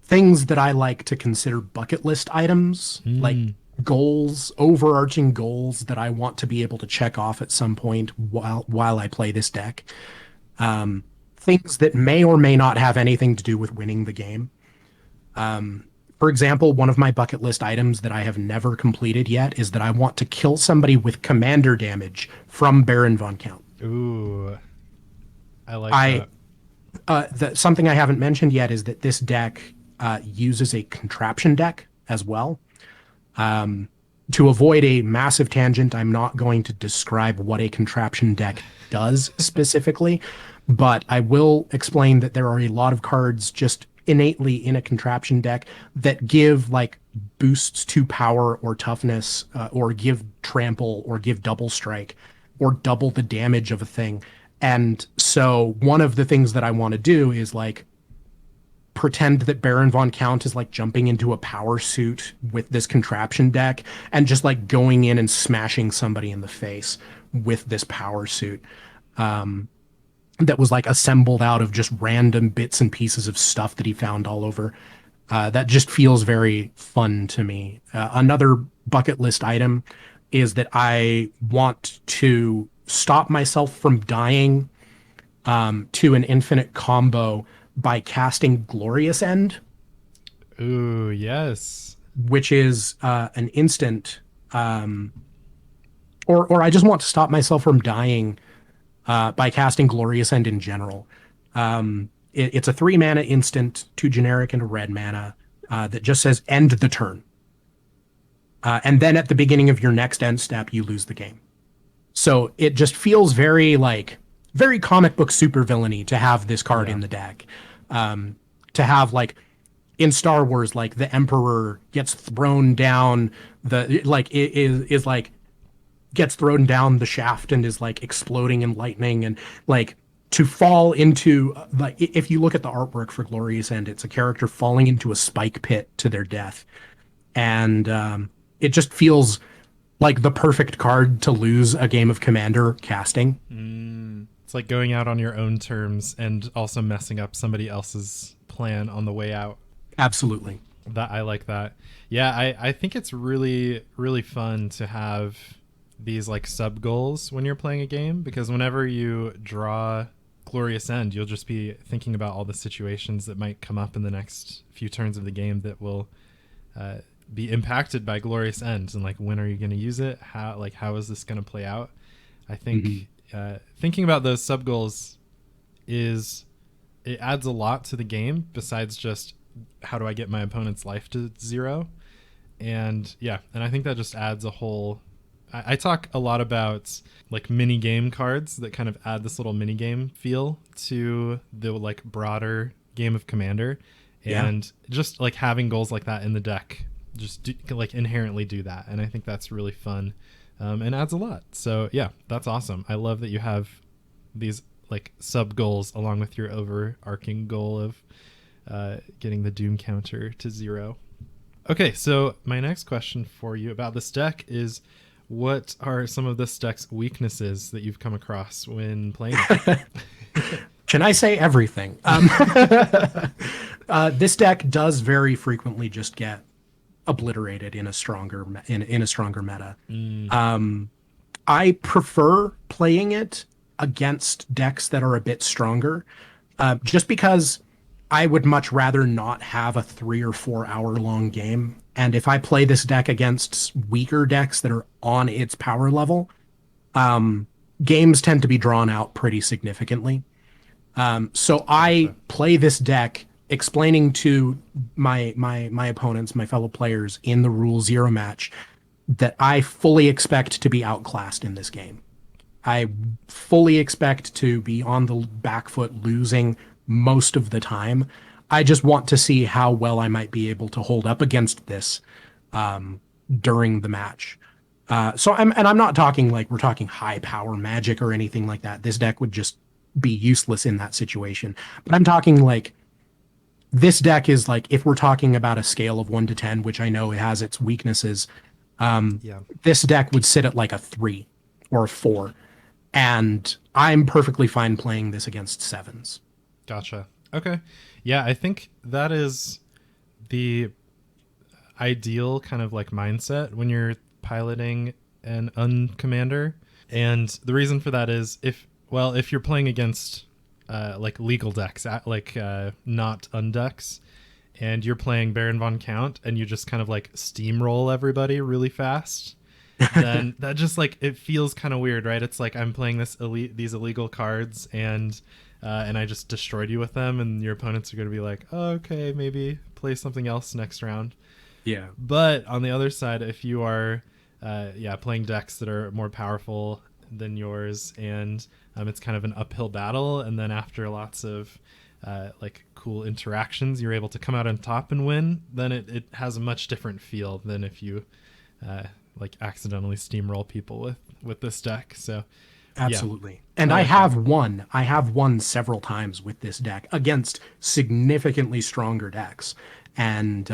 things that I like to consider bucket list items, like goals, overarching goals that I want to be able to check off at some point while I play this deck. Things that may or may not have anything to do with winning the game. For example, one of my bucket list items that I have never completed yet is that I want to kill somebody with commander damage from Baron von Count. Ooh, I like that. Something I haven't mentioned yet is that this deck uses a contraption deck as well. To avoid a massive tangent, I'm not going to describe what a contraption deck does specifically, But I will explain that there are a lot of cards just innately in a contraption deck that give like boosts to power or toughness, or give trample or give double strike or double the damage of a thing. And so one of the things that I want to do is like pretend that Baron von Count is like jumping into a power suit with this contraption deck and just like going in and smashing somebody in the face with this power suit. That was like assembled out of just random bits and pieces of stuff that he found all over. That just feels very fun to me. Another bucket list item is that I want to stop myself from dying to an infinite combo by casting Glorious End. Ooh, yes. Which is an instant, or I just want to stop myself from dying by casting Glorious End in general. It's a 3 mana instant, 2 generic and a red mana that just says end the turn. And then at the beginning of your next end step, you lose the game. So it just feels very comic book supervillainy to have this card in the deck. To have like in Star Wars, like the Emperor gets thrown down gets thrown down the shaft and is like exploding in lightning, and like to fall into like if you look at the artwork for Glorious End, it's a character falling into a spike pit to their death, and it just feels like the perfect card to lose a game of Commander casting. It's like going out on your own terms and also messing up somebody else's plan on the way out. Absolutely. That I like that. Yeah, I think it's really, really fun to have these like sub goals when you're playing a game, because whenever you draw Glorious End, you'll just be thinking about all the situations that might come up in the next few turns of the game that will be impacted by Glorious End, and like when are you going to use it? How is this going to play out? I think thinking about those sub goals it adds a lot to the game besides just how do I get my opponent's life to 0. And I think that just adds a whole. I talk a lot about like mini game cards that kind of add this little mini game feel to the like broader game of Commander, and just like having goals like that in the deck just like inherently do that, and I think that's really fun and adds a lot. So that's awesome. I love that you have these like sub goals along with your overarching goal of getting the Doom counter to 0. Okay, so my next question for you about this deck is, what are some of this deck's weaknesses that you've come across when playing it? Can I say everything? This deck does very frequently just get obliterated in a stronger meta. I prefer playing it against decks that are a bit stronger, just because I would much rather not have a 3 or 4 hour long game. And if I play this deck against weaker decks that are on its power level, games tend to be drawn out pretty significantly. So I play this deck explaining to my opponents, my fellow players in the Rule 0 match, that I fully expect to be outclassed in this game. I fully expect to be on the back foot losing most of the time. I just want to see how well I might be able to hold up against this during the match. So I'm not talking like we're talking high power Magic or anything like that. This deck would just be useless in that situation. But I'm talking like this deck is like, if we're talking about a scale of 1 to 10, which I know it has its weaknesses, this deck would sit at like a 3 or a 4. And I'm perfectly fine playing this against 7s. Gotcha. Okay. Yeah, I think that is the ideal kind of like mindset when you're piloting an uncommander. And the reason for that is if you're playing against like legal decks, like not undecks, and you're playing Baron von Count and you just kind of like steamroll everybody really fast, then that just like, it feels kind of weird, right? It's like I'm playing these illegal cards and I just destroyed you with them, and your opponents are going to be like, oh, okay, maybe play something else next round. Yeah. But on the other side, if you are playing decks that are more powerful, than yours, and it's kind of an uphill battle. And then after lots of like cool interactions, you're able to come out on top and win. Then it has a much different feel than if you like accidentally steamroll people with this deck. So Absolutely. yeah. And I have won several times with this deck against significantly stronger decks. And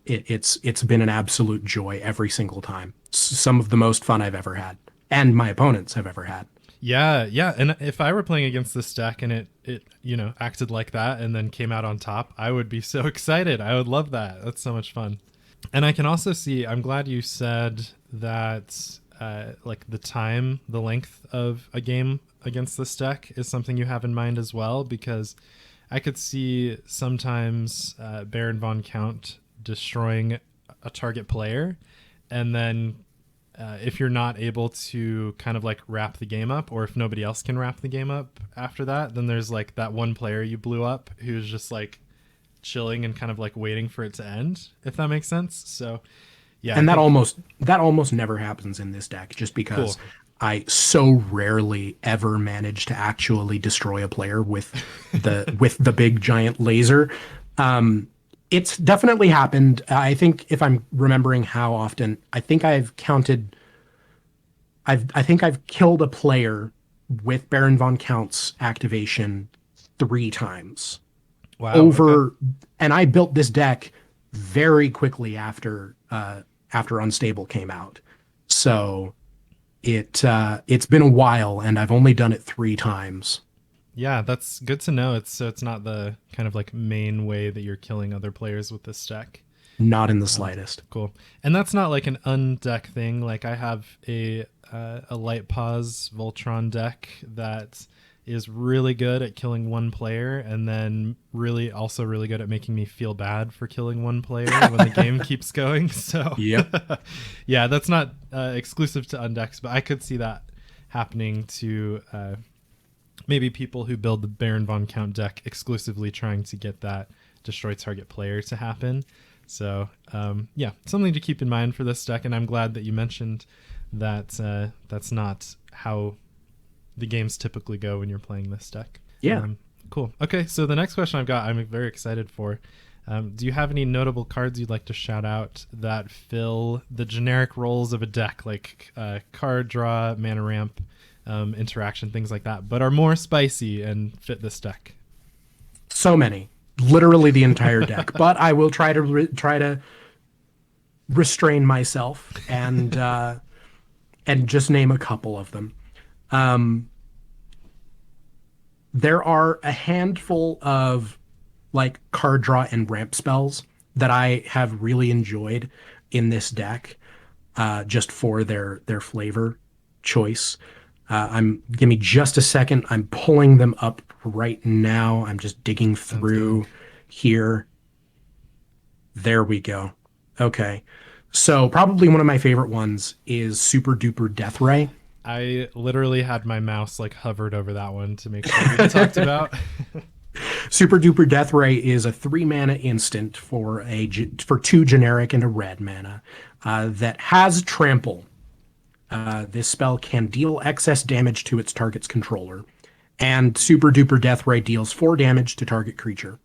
it's been an absolute joy every single time. Some of the most fun I've ever had, and my opponents have ever had. Yeah. And if I were playing against this deck and it acted like that and then came out on top, I would be so excited. I would love that. That's so much fun. And I can also see, I'm glad you said that like the length of a game against this deck is something you have in mind as well, because I could see sometimes Baron von Count destroying a target player, and then if you're not able to kind of like wrap the game up, or if nobody else can wrap the game up after that, then there's like that one player you blew up who's just like chilling and kind of like waiting for it to end, if that makes sense. So yeah. And that almost never happens in this deck, just because Cool. I so rarely ever manage to actually destroy a player with the big giant laser. It's definitely happened. I think, if I'm remembering how often, I think I've killed a player with Baron von Count's activation 3 times. Wow. Okay. And I built this deck very quickly after Unstable came out. So it's been a while, and I've only done it 3 times. Yeah, that's good to know. It's not the kind of like main way that you're killing other players with this deck. Not in the slightest. Cool. And that's not like an undeck thing. Like I have a Light Pause Voltron deck that is really good at killing one player, and then really good at making me feel bad for killing one player when the game keeps going. So yep. Yeah, that's not exclusive to undecks, but I could see that happening to maybe people who build the Baron von Count deck exclusively trying to get that destroy target player to happen. So yeah, something to keep in mind for this deck, and I'm glad that you mentioned that that's not how the games typically go when you're playing this deck. Yeah. Cool. Okay, so the next question I've got, I'm very excited for. Do you have any notable cards you'd like to shout out that fill the generic roles of a deck, like card draw, mana ramp, interaction, things like that, but are more spicy and fit this deck? So many. Literally the entire deck. But I will try to restrain myself and just name a couple of them. There are a handful of like card draw and ramp spells that I have really enjoyed in this deck, just for their flavor choice. Give me just a second. I'm pulling them up right now. I'm just digging through here. There we go. Okay. So probably one of my favorite ones is Super Duper Death Ray. I literally had my mouse like hovered over that one to make sure we talked about. Super Duper Death Ray is a 3-mana instant for 2 generic and a red mana that has trample. This spell can deal excess damage to its target's controller, and Super Duper Death Ray deals 4 damage to target creature.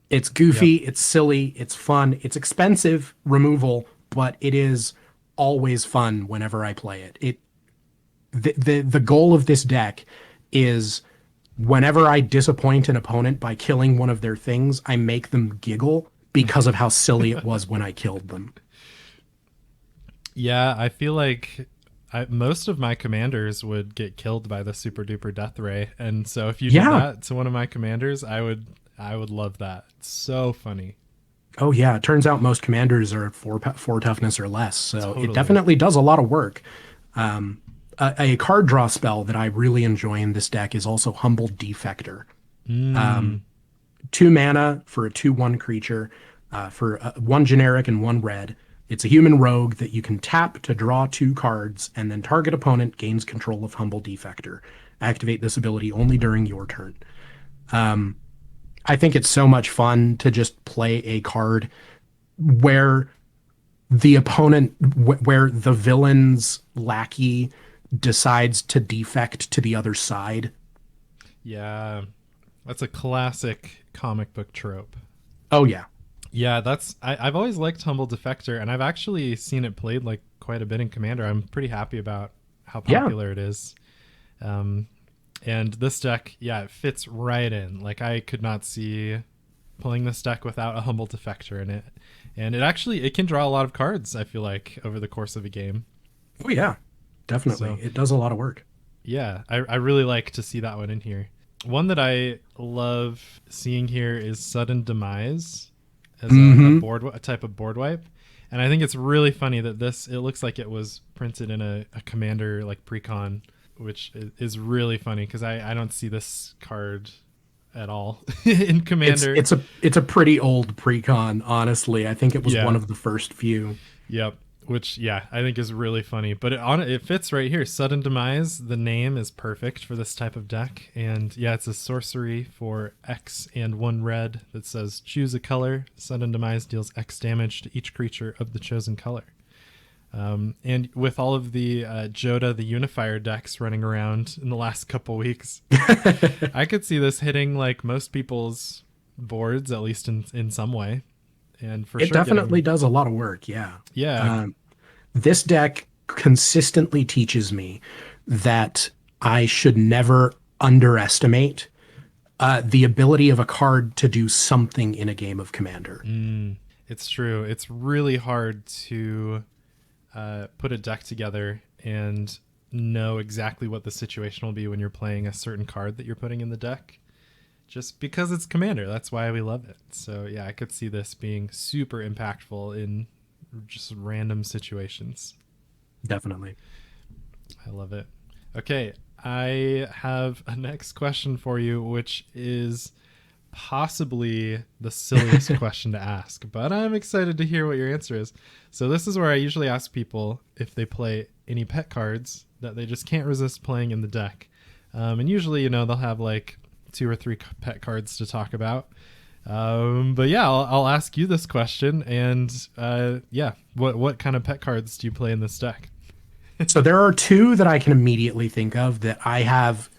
It's goofy, It's silly, it's fun, it's expensive removal, but it is always fun whenever I play it. The goal of this deck is, whenever I disappoint an opponent by killing one of their things, I make them giggle because of how silly it was when I killed them. Yeah, I feel like most of my commanders would get killed by the Super Duper Death Ray, and so if you did that to one of my commanders, I would love that. It's so funny. Oh yeah, it turns out most commanders are 4 toughness or less, so Totally. It definitely does a lot of work. A card draw spell that I really enjoy in this deck is also Humble Defector. 2 mana for a 2/1 creature, for 1 generic and 1 red. It's a human rogue that you can tap to draw 2 cards, and then target opponent gains control of Humble Defector. Activate this ability only during your turn. I think it's so much fun to just play a card where the opponent where the villain's lackey decides to defect to the other side. Yeah, that's a classic comic book trope. Oh yeah. Yeah, I've always liked Humble Defector, and I've actually seen it played like quite a bit in Commander. I'm pretty happy about how popular it is. And this deck, yeah, it fits right in. Like, I could not see pulling this deck without a Humble Defector in it. And it can draw a lot of cards, I feel like, over the course of a game. Oh yeah, definitely. So, it does a lot of work. Yeah, I really like to see that one in here. One that I love seeing here is Sudden Demise as a type of board wipe. And I think it's really funny that it looks like it was printed in a Commander like pre-con, which is really funny because I don't see this card at all in Commander. It's a pretty old pre-con, honestly. I think it was one of the first few. Yep. Which, yeah, I think is really funny. But it fits right here. Sudden Demise, the name is perfect for this type of deck. And yeah, it's a sorcery for X and 1 red that says choose a color. Sudden Demise deals X damage to each creature of the chosen color. And with all of the Joda, the Unifier decks running around in the last couple weeks, I could see this hitting like most people's boards, at least in some way. And for sure, it definitely does a lot of work. Yeah. Yeah. This deck consistently teaches me that I should never underestimate the ability of a card to do something in a game of Commander. It's true. It's really hard to put a deck together and know exactly what the situation will be when you're playing a certain card that you're putting in the deck. Just because it's Commander, that's why we love it. So yeah, I could see this being super impactful in just random situations. Definitely. I love it. Okay, I have a next question for you, which is possibly the silliest question to ask, but I'm excited to hear what your answer is. So this is where I usually ask people if they play any pet cards that they just can't resist playing in the deck. And usually, they'll have like 2 or 3 pet cards to talk about. But yeah, I'll ask you this question. And what kind of pet cards do you play in this deck? So there are 2 that I can immediately think of that I have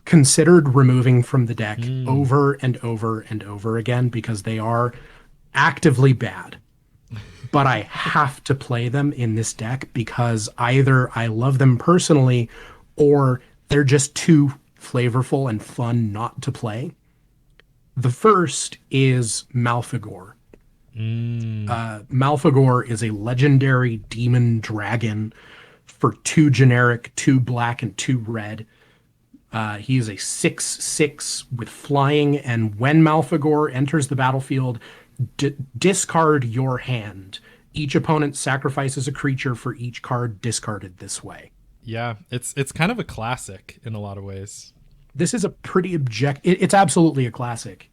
considered removing from the deck over and over and over again because they are actively bad. But I have to play them in this deck because either I love them personally or they're just too flavorful and fun not to play. The first is Malfegor. Malfegor is a legendary demon dragon for 2 generic, 2 black, and 2 red. He is a 6/6 with flying, and when Malfegor enters the battlefield, discard your hand. Each opponent sacrifices a creature for each card discarded this way. Yeah, it's kind of a classic in a lot of ways. This is a pretty it's absolutely a classic.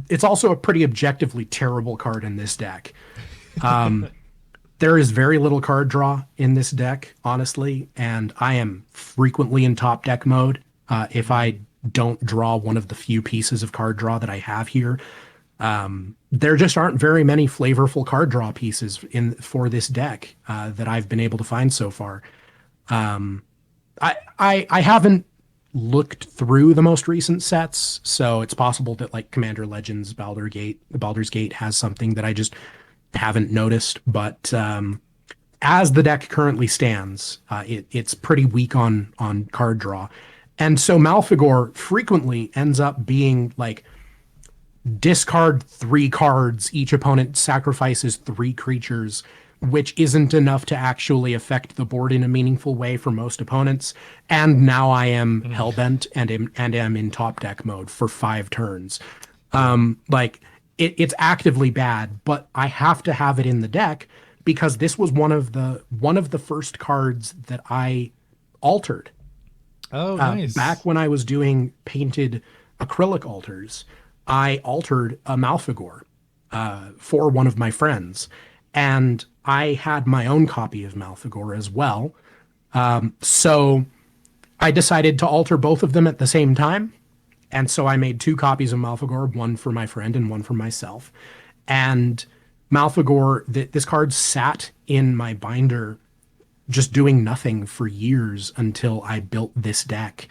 It's also a pretty objectively terrible card in this deck. There is very little card draw in this deck, honestly, and I am frequently in top deck mode. If I don't draw one of the few pieces of card draw that I have here, there just aren't very many flavorful card draw pieces for this deck that I've been able to find so far. I haven't looked through the most recent sets, so it's possible that like Commander Legends Baldur's Gate has something that I just haven't noticed. But as the deck currently stands, it's pretty weak on card draw, and so Malfegor frequently ends up being like discard 3 cards, each opponent sacrifices 3 creatures, which isn't enough to actually affect the board in a meaningful way for most opponents. And now I am hellbent and am in top deck mode for 5 turns. It's actively bad, but I have to have it in the deck because this was one of the first cards that I altered. Oh, nice. Back when I was doing painted acrylic altars, I altered a Malfegor for one of my friends, and I had my own copy of Malfegor as well. So I decided to alter both of them at the same time, and so I made 2 copies of Malfegor, one for my friend and one for myself. And Malfagor, this card sat in my binder just doing nothing for years until I built this deck.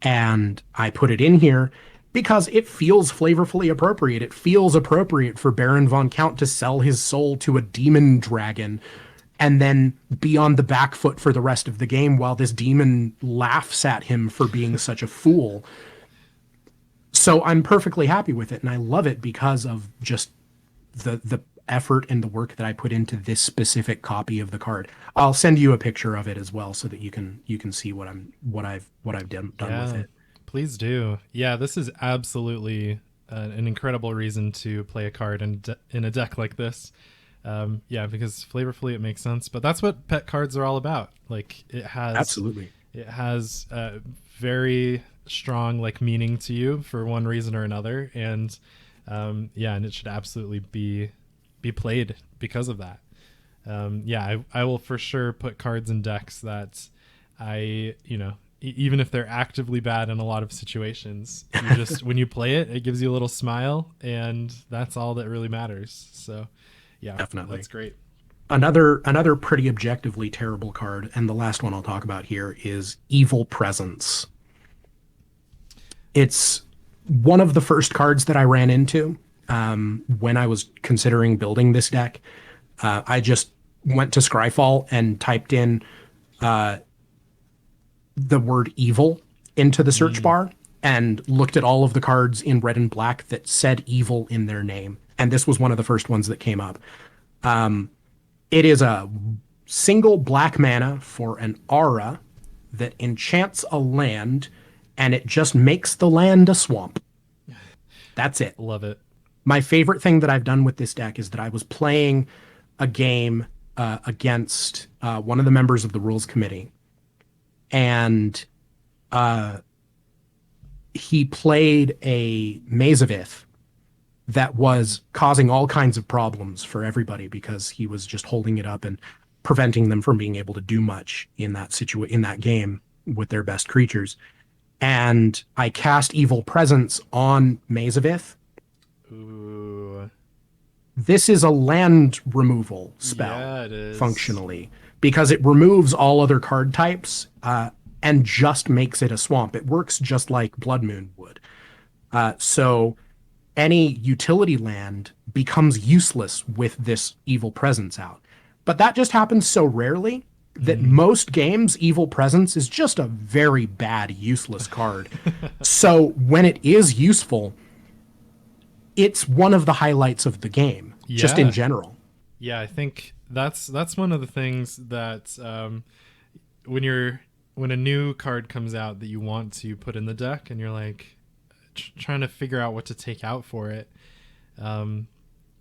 And I put it in here because it feels flavorfully appropriate. It feels appropriate for Baron von Count to sell his soul to a demon dragon and then be on the back foot for the rest of the game while this demon laughs at him for being such a fool. So I'm perfectly happy with it, and I love it because of just the effort and the work that I put into this specific copy of the card. I'll send you a picture of it as well so that you can see what I've done with it. Please do. Yeah, this is absolutely an incredible reason to play a card in a deck like this. Yeah, because flavorfully it makes sense, but that's what pet cards are all about. Like it has very strong like meaning to you for one reason or another, and and it should absolutely be played because of that. I will for sure put cards in decks that even if they're actively bad in a lot of situations, you just when you play it, it gives you a little smile, and that's all that really matters. So yeah, definitely, that's great. Another pretty objectively terrible card, and the last one I'll talk about here is Evil Presence. It's one of the first cards that I ran into when I was considering building this deck. I just went to Scryfall and typed in the word evil into the search bar and looked at all of the cards in red and black that said evil in their name. And this was one of the first ones that came up. It is a single black mana for an aura that enchants a land, and it just makes the land a swamp. That's it. Love it. My favorite thing that I've done with this deck is that I was playing a game against one of the members of the rules committee, and he played a Mazavith that was causing all kinds of problems for everybody because he was just holding it up and preventing them from being able to do much in that game with their best creatures. And I cast Evil Presence on Mazavith. Ooh. This is a land removal spell, yeah, it is. Functionally, because it removes all other card types and just makes it a swamp. It works just like Blood Moon would. So any utility land becomes useless with this Evil Presence out. But that just happens so rarely that most games, Evil Presence is just a very bad, useless card. So when it is useful, it's one of the highlights of the game, just in general. Yeah, I think that's one of the things that when a new card comes out that you want to put in the deck and you're like trying to figure out what to take out for it.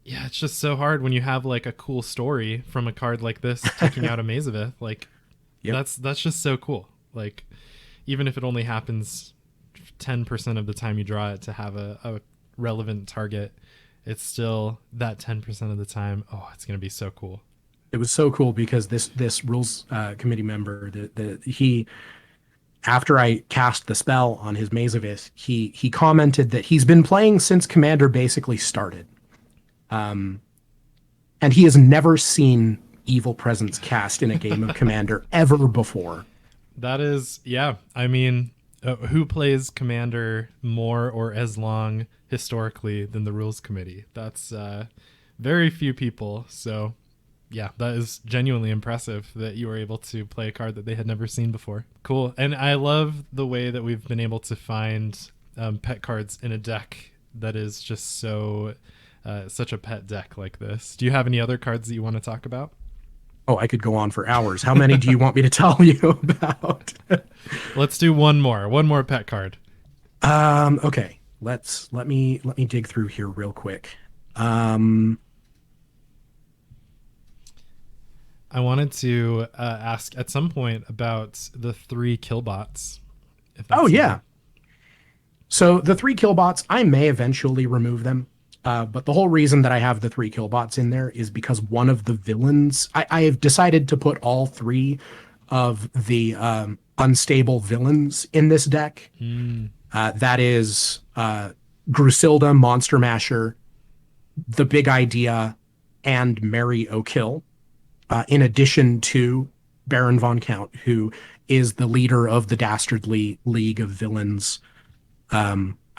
It's just so hard when you have like a cool story from a card like this taking out a Mazavith. Like that's just so cool. Like even if it only happens 10% of the time you draw it to have a relevant target, it's still that 10% of the time. Oh, it's going to be so cool. It was so cool because this rules committee member, he, after I cast the spell on his Mazavith, he commented that he's been playing since Commander basically started. And he has never seen Evil Presence cast in a game of Commander ever before. That is, yeah. I mean, who plays Commander more or as long historically than the Rules Committee? That's very few people. So, yeah, that is genuinely impressive that you were able to play a card that they had never seen before. Cool. And I love the way that we've been able to find pet cards in a deck that is just so... such a pet deck like this. Do you have any other cards that you want to talk about? Oh, I could go on for hours. How many do you want me to tell you about? Let's do one more pet card. Okay. Let me dig through here real quick. I wanted to ask at some point about the 3 killbots. Yeah. So the 3 killbots, I may eventually remove them. But the whole reason that I have the 3 killbots in there is because one of the villains, I have decided to put all 3 of the unstable villains in this deck. That is Grusilda, Monster Masher, the Big Idea, and Mary O'Kill, in addition to Baron von Count, who is the leader of the Dastardly League of Villains.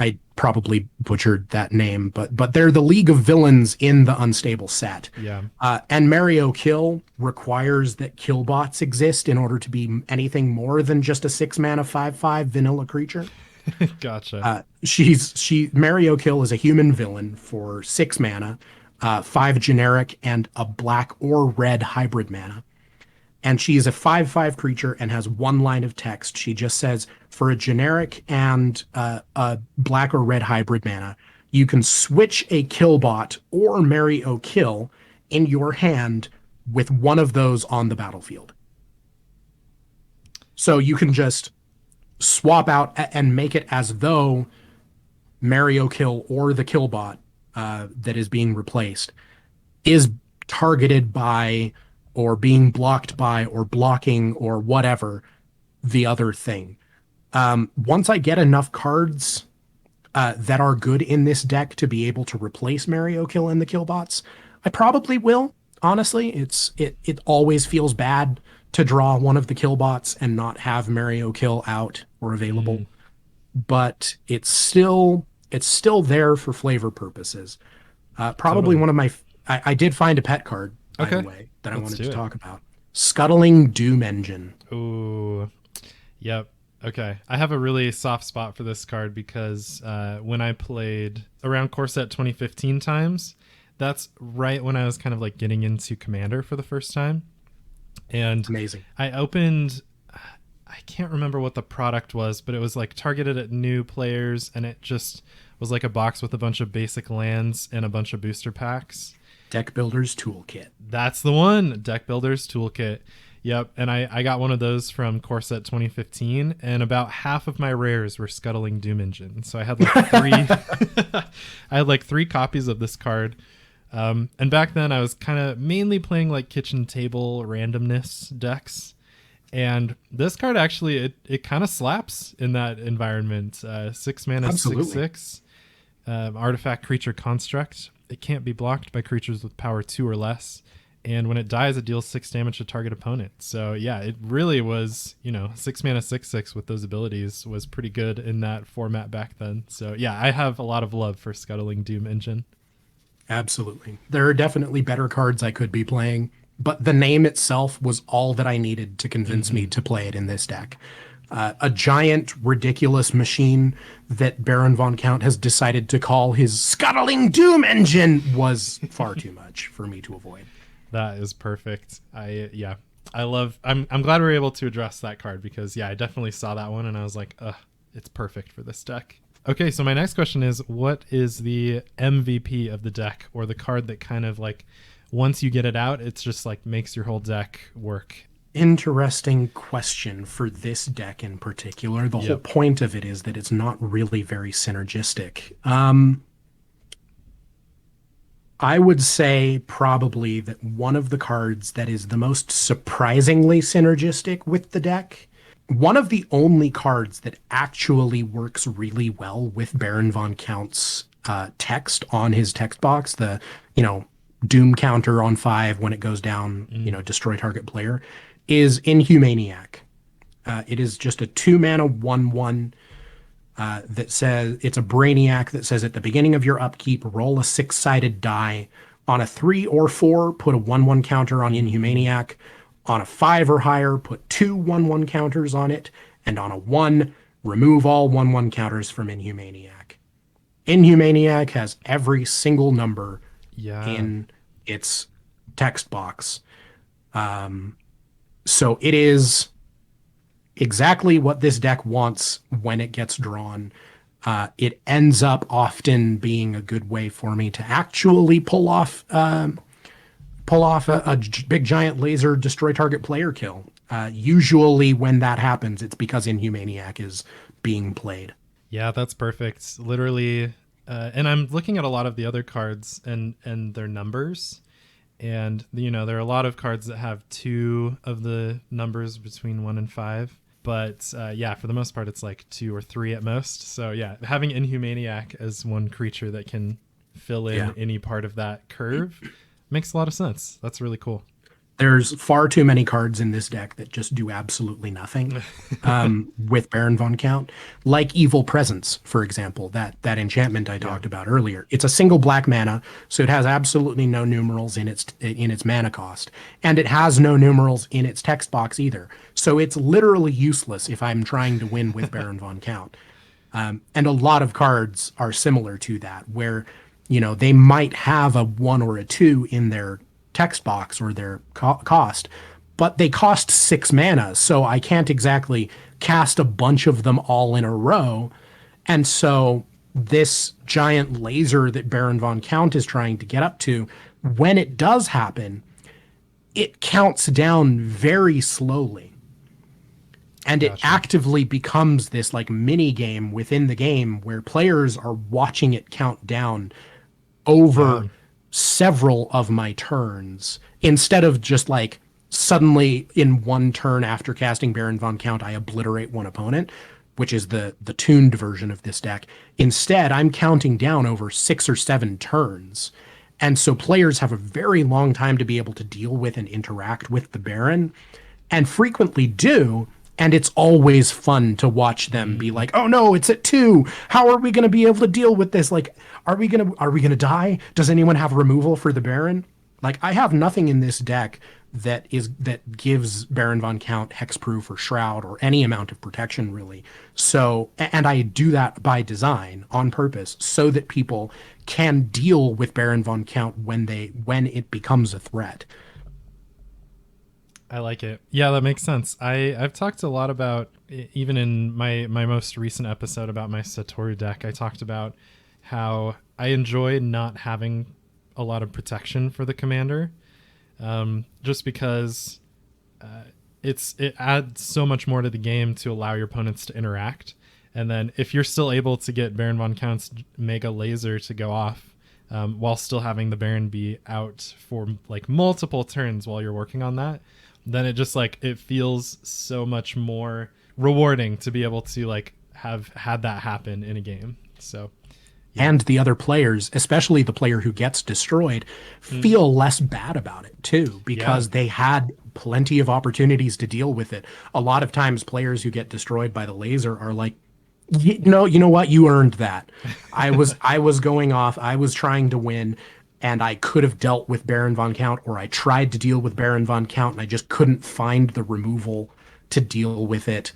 I probably butchered that name, but they're the League of Villains in the Unstable set. Yeah. And Mary O'Kill requires that killbots exist in order to be anything more than just a 6-mana 5/5 vanilla creature. Gotcha. Mary O'Kill is a human villain for 6 mana, 5 generic, and a black or red hybrid mana. And she is a 5/5 creature and has 1 line of text. She just says, for a generic and a black or red hybrid mana, you can switch a killbot or Mary O'Kill in your hand with one of those on the battlefield. So you can just swap out and make it as though Mary O'Kill or the killbot that is being replaced is targeted by or being blocked by or blocking or whatever the other thing. Once I get enough cards that are good in this deck to be able to replace Mary O'Kill and the killbots, I probably will. Honestly, it always feels bad to draw one of the killbots and not have Mary O'Kill out or available. But it's still there for flavor purposes. Probably one of my I did find a pet card, by the way, that I wanted to talk about. Scuttling Doom Engine. Ooh. Yep. Okay. I have a really soft spot for this card because when I played around Core Set 2015 times, that's right when I was kind of like getting into Commander for the first time. And amazing. I opened, I can't remember what the product was, but it was like targeted at new players, and it just was like a box with a bunch of basic lands and a bunch of booster packs. Deck Builder's Toolkit. That's the one. Deck Builder's Toolkit. Yep. And I got one of those from Core Set 2015, and about half of my rares were Scuttling Doom Engine. So I had like three copies of this card. And back then I was kind of mainly playing like kitchen table randomness decks. And this card actually, it kind of slaps in that environment. 6 mana, Absolutely. 6/6, artifact creature construct. It can't be blocked by creatures with power 2 or less. And when it dies, it deals 6 damage to target opponent. So yeah, it really was, 6 mana, 6/6 with those abilities was pretty good in that format back then. So yeah, I have a lot of love for Scuttling Doom Engine. Absolutely. There are definitely better cards I could be playing, but the name itself was all that I needed to convince me to play it in this deck. A giant, ridiculous machine that Baron von Count has decided to call his Scuttling Doom Engine was far too much for me to avoid. That is perfect. I'm glad we were able to address that card because I definitely saw that one and I was like, it's perfect for this deck. Okay, so my next question is, what is the MVP of the deck, or the card that kind of like, once you get it out, it's just like makes your whole deck work? Interesting question for this deck in particular. The whole point of it is that it's not really very synergistic. I would say probably that one of the cards that is the most surprisingly synergistic with the deck, one of the only cards that actually works really well with Baron von Count's text on his text box, the, Doom counter on 5 when it goes down, destroy target player, is Inhumaniac. It is just a 2-mana 1/1 that says, it's a Brainiac that says at the beginning of your upkeep, roll a 6-sided die. On a 3 or 4, put a 1/1 counter on Inhumaniac. On a 5 or higher, put 2 1/1 counters on it. And on a 1, remove all 1/1 counters from Inhumaniac. Inhumaniac has every single number in its text box. So it is exactly what this deck wants when it gets drawn. It ends up often being a good way for me to actually pull off a big giant laser destroy target player kill. Usually when that happens, it's because Inhumaniac is being played. Yeah, that's perfect. Literally, and I'm looking at a lot of the other cards and their numbers. And, there are a lot of cards that have 2 of the numbers between 1 and 5. But, for the most part, it's like 2 or 3 at most. So, having Inhumaniac as one creature that can fill in any part of that curve Makes a lot of sense. That's really cool. There's far too many cards in this deck that just do absolutely nothing with Baron von Count. Like Evil Presence, for example, that enchantment I talked about earlier. It's a single black mana, so it has absolutely no numerals in its mana cost, and it has no numerals in its text box either. So it's literally useless if I'm trying to win with Baron von Count. And a lot of cards are similar to that, where they might have a 1 or a 2 in their text box or their cost, but they cost 6 mana, so I can't exactly cast a bunch of them all in a row. And so this giant laser that Baron von Count is trying to get up to, when it does happen, it counts down very slowly. And it actively becomes this like mini game within the game where players are watching it count down over several of my turns, instead of just like suddenly in one turn after casting Baron von Count, I obliterate one opponent, which is the tuned version of this deck. Instead, I'm counting down over 6 or 7 turns. And so players have a very long time to be able to deal with and interact with the Baron, and frequently do. And it's always fun to watch them be like, oh no, it's at 2. How are we going to be able to deal with this? Like, are we going to die? Does anyone have removal for the Baron? Like, I have nothing in this deck that gives Baron von Count hexproof or shroud or any amount of protection, really. So, and I do that by design on purpose so that people can deal with Baron von Count when it becomes a threat. I like it. Yeah, that makes sense. I've talked a lot about, even in my most recent episode about my Satoru deck, I talked about how I enjoy not having a lot of protection for the commander, just because it adds so much more to the game to allow your opponents to interact. And then if you're still able to get Baron von Count's Mega Laser to go off, while still having the Baron be out for like multiple turns while you're working on that, then it just like it feels so much more rewarding to be able to like have had that happen in a game. So and the other players, especially the player who gets destroyed, feel less bad about it too, because they had plenty of opportunities to deal with it. A lot of times players who get destroyed by the laser are like, you know what, you earned that. I was going off, I was trying to win, and I could have dealt with Baron von Count, or I tried to deal with Baron von Count and I just couldn't find the removal to deal with it.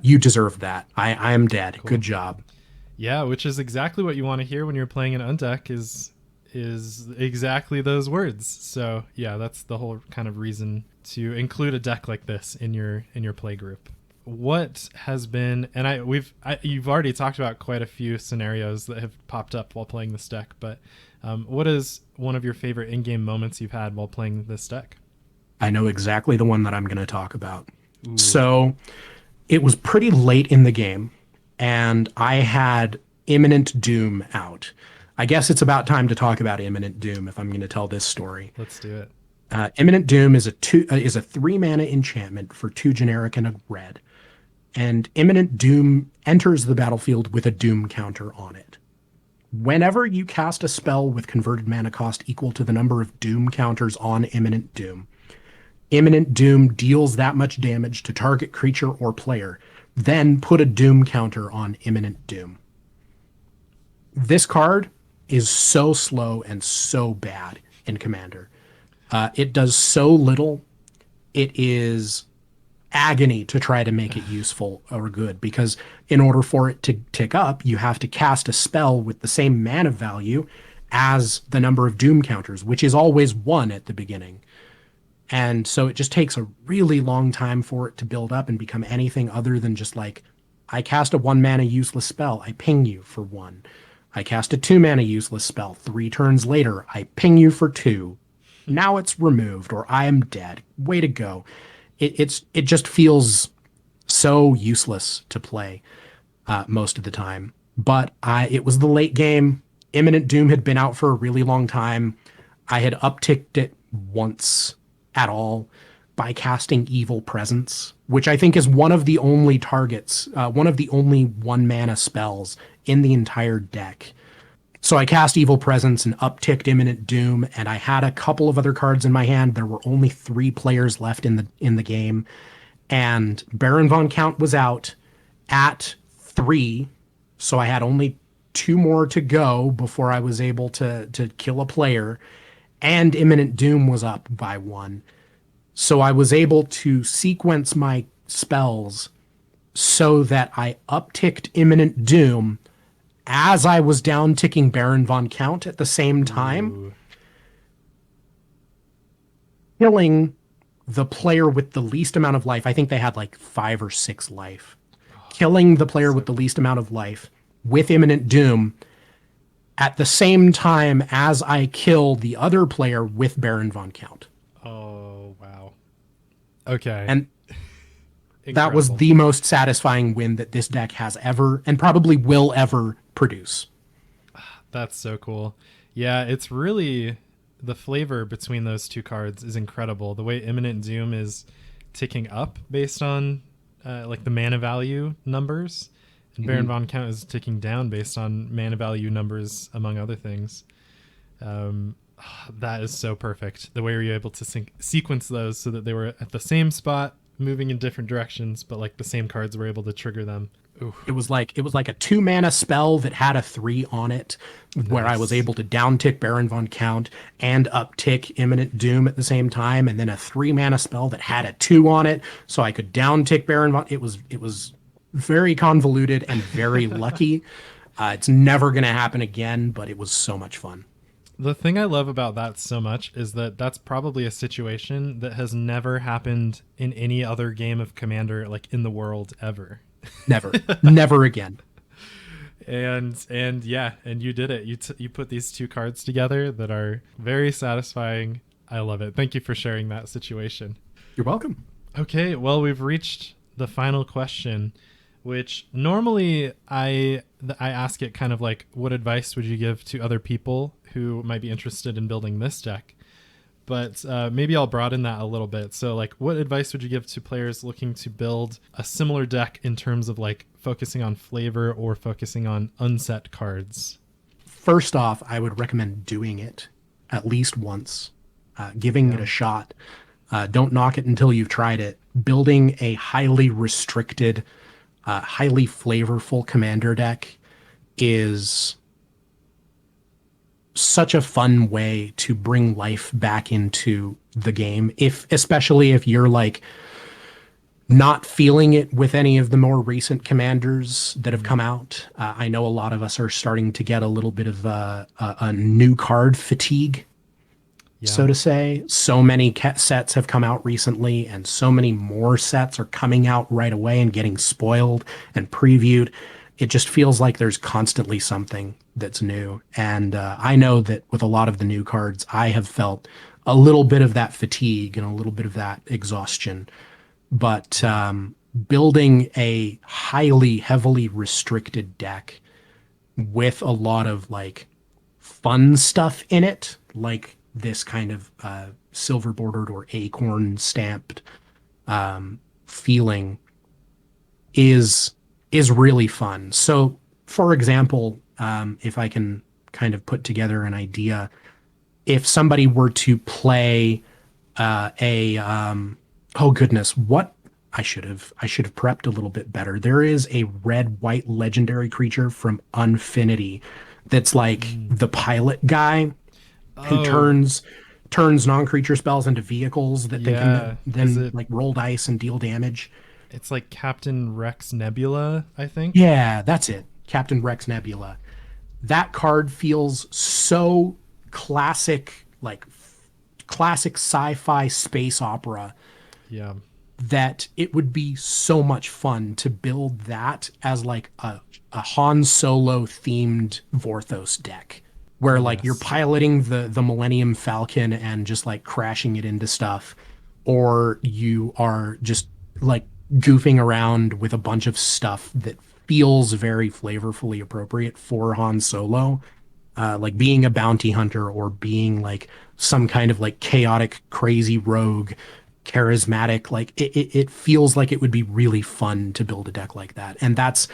You deserve that. I am dead. Cool. Good job. Yeah, which is exactly what you want to hear when you're playing an undeck is exactly those words. So yeah, that's the whole kind of reason to include a deck like this in your play group. What has been, and you've already talked about quite a few scenarios that have popped up while playing this deck, but what is one of your favorite in-game moments you've had while playing this deck? I know exactly the one that I'm going to talk about. Ooh. So it was pretty late in the game, and I had Imminent Doom out. I guess it's about time to talk about Imminent Doom if I'm going to tell this story. Let's do it. Imminent Doom is a 3-mana enchantment for 2 generic and a red. And Imminent Doom enters the battlefield with a Doom counter on it. Whenever you cast a spell with converted mana cost equal to the number of Doom counters on Imminent Doom deals that much damage to target creature or player, then put a Doom counter on Imminent Doom. This card is so slow and so bad in Commander. It does so little. It is agony to try to make it useful or good, because in order for it to tick up, you have to cast a spell with the same mana value as the number of Doom counters, which is always 1 at the beginning. And so it just takes a really long time for it to build up and become anything other than just like, I cast a 1-mana useless spell, I ping you for 1. I cast a 2-mana useless spell, 3 turns later, I ping you for 2. Now it's removed, or I am dead. Way to go. It just feels so useless to play most of the time. But it was the late game. Imminent Doom had been out for a really long time. I had upticked it once at all by casting Evil Presence, which I think is one of the only targets, one of the only 1-mana spells in the entire deck. So I cast Evil Presence and upticked Imminent Doom, and I had a couple of other cards in my hand. There were only 3 players left in the game, and Baron von Count was out at 3, so I had only 2 more to go before I was able to kill a player, and Imminent Doom was up by 1. So I was able to sequence my spells so that I upticked Imminent Doom as I was down ticking Baron von Count at the same time, Ooh. killing the player with the least amount of life. I think they had like 5 or 6 life. Killing the player with the least amount of life with Imminent Doom at the same time as I kill the other player with Baron von Count. Oh, wow. Okay. And that was the most satisfying win that this deck has ever and probably will ever produce. That's so cool. Yeah, it's really the flavor between those 2 cards is incredible. The way Imminent Doom is ticking up based on like the mana value numbers, and Baron von Count is ticking down based on mana value numbers, among other things. That is so perfect. The way you're able to sequence those so that they were at the same spot, moving in different directions, but like the same cards were able to trigger them. Ooh. It was like a 2 mana spell that had a 3 on it, where I was able to down tick Baron von Count and up tick Imminent Doom at the same time, and then a 3 mana spell that had a 2 on it, so I could down tick Baron von. It was very convoluted and very lucky. It's never going to happen again, but it was so much fun. The thing I love about that so much is that that's probably a situation that has never happened in any other game of Commander, like in the world ever. Never again. And yeah, and you did it. You put these 2 cards together that are very satisfying. I love it. Thank you for sharing that situation. You're welcome. Okay, well, we've reached the final question, which normally I ask it kind of like, what advice would you give to other people who might be interested in building this deck? But maybe I'll broaden that a little bit. So like, what advice would you give to players looking to build a similar deck in terms of like focusing on flavor or focusing on unset cards? First off, I would recommend doing it at least once, giving it a shot. Don't knock it until you've tried it. Building a highly restricted, highly flavorful commander deck is such a fun way to bring life back into the game, especially if you're like not feeling it with any of the more recent commanders that have come out. I know a lot of us are starting to get a little bit of a new card fatigue, so to say. So many sets have come out recently, and so many more sets are coming out right away and getting spoiled and previewed. It just feels like there's constantly something that's new. And I know that with a lot of the new cards, I have felt a little bit of that fatigue and a little bit of that exhaustion. But building a heavily restricted deck with a lot of like fun stuff in it, like this kind of silver bordered or acorn stamped feeling is really fun. So for example, if I can kind of put together an idea, if somebody were to play oh goodness, what I should have prepped a little bit better. There is a red-white legendary creature from Unfinity that's like the pilot guy who turns non-creature spells into vehicles that they can then like roll dice and deal damage. It's like Captain Rex Nebula, I think. Yeah, that's it. Captain Rex Nebula. That card feels so classic, like classic sci-fi space opera. Yeah. That it would be so much fun to build that as like a Han Solo themed Vorthos deck, where like you're piloting the Millennium Falcon and just like crashing it into stuff, or you are just like goofing around with a bunch of stuff that feels very flavorfully appropriate for Han Solo, like being a bounty hunter or being like some kind of like chaotic, crazy rogue, charismatic. Like it feels like it would be really fun to build a deck like that. And that's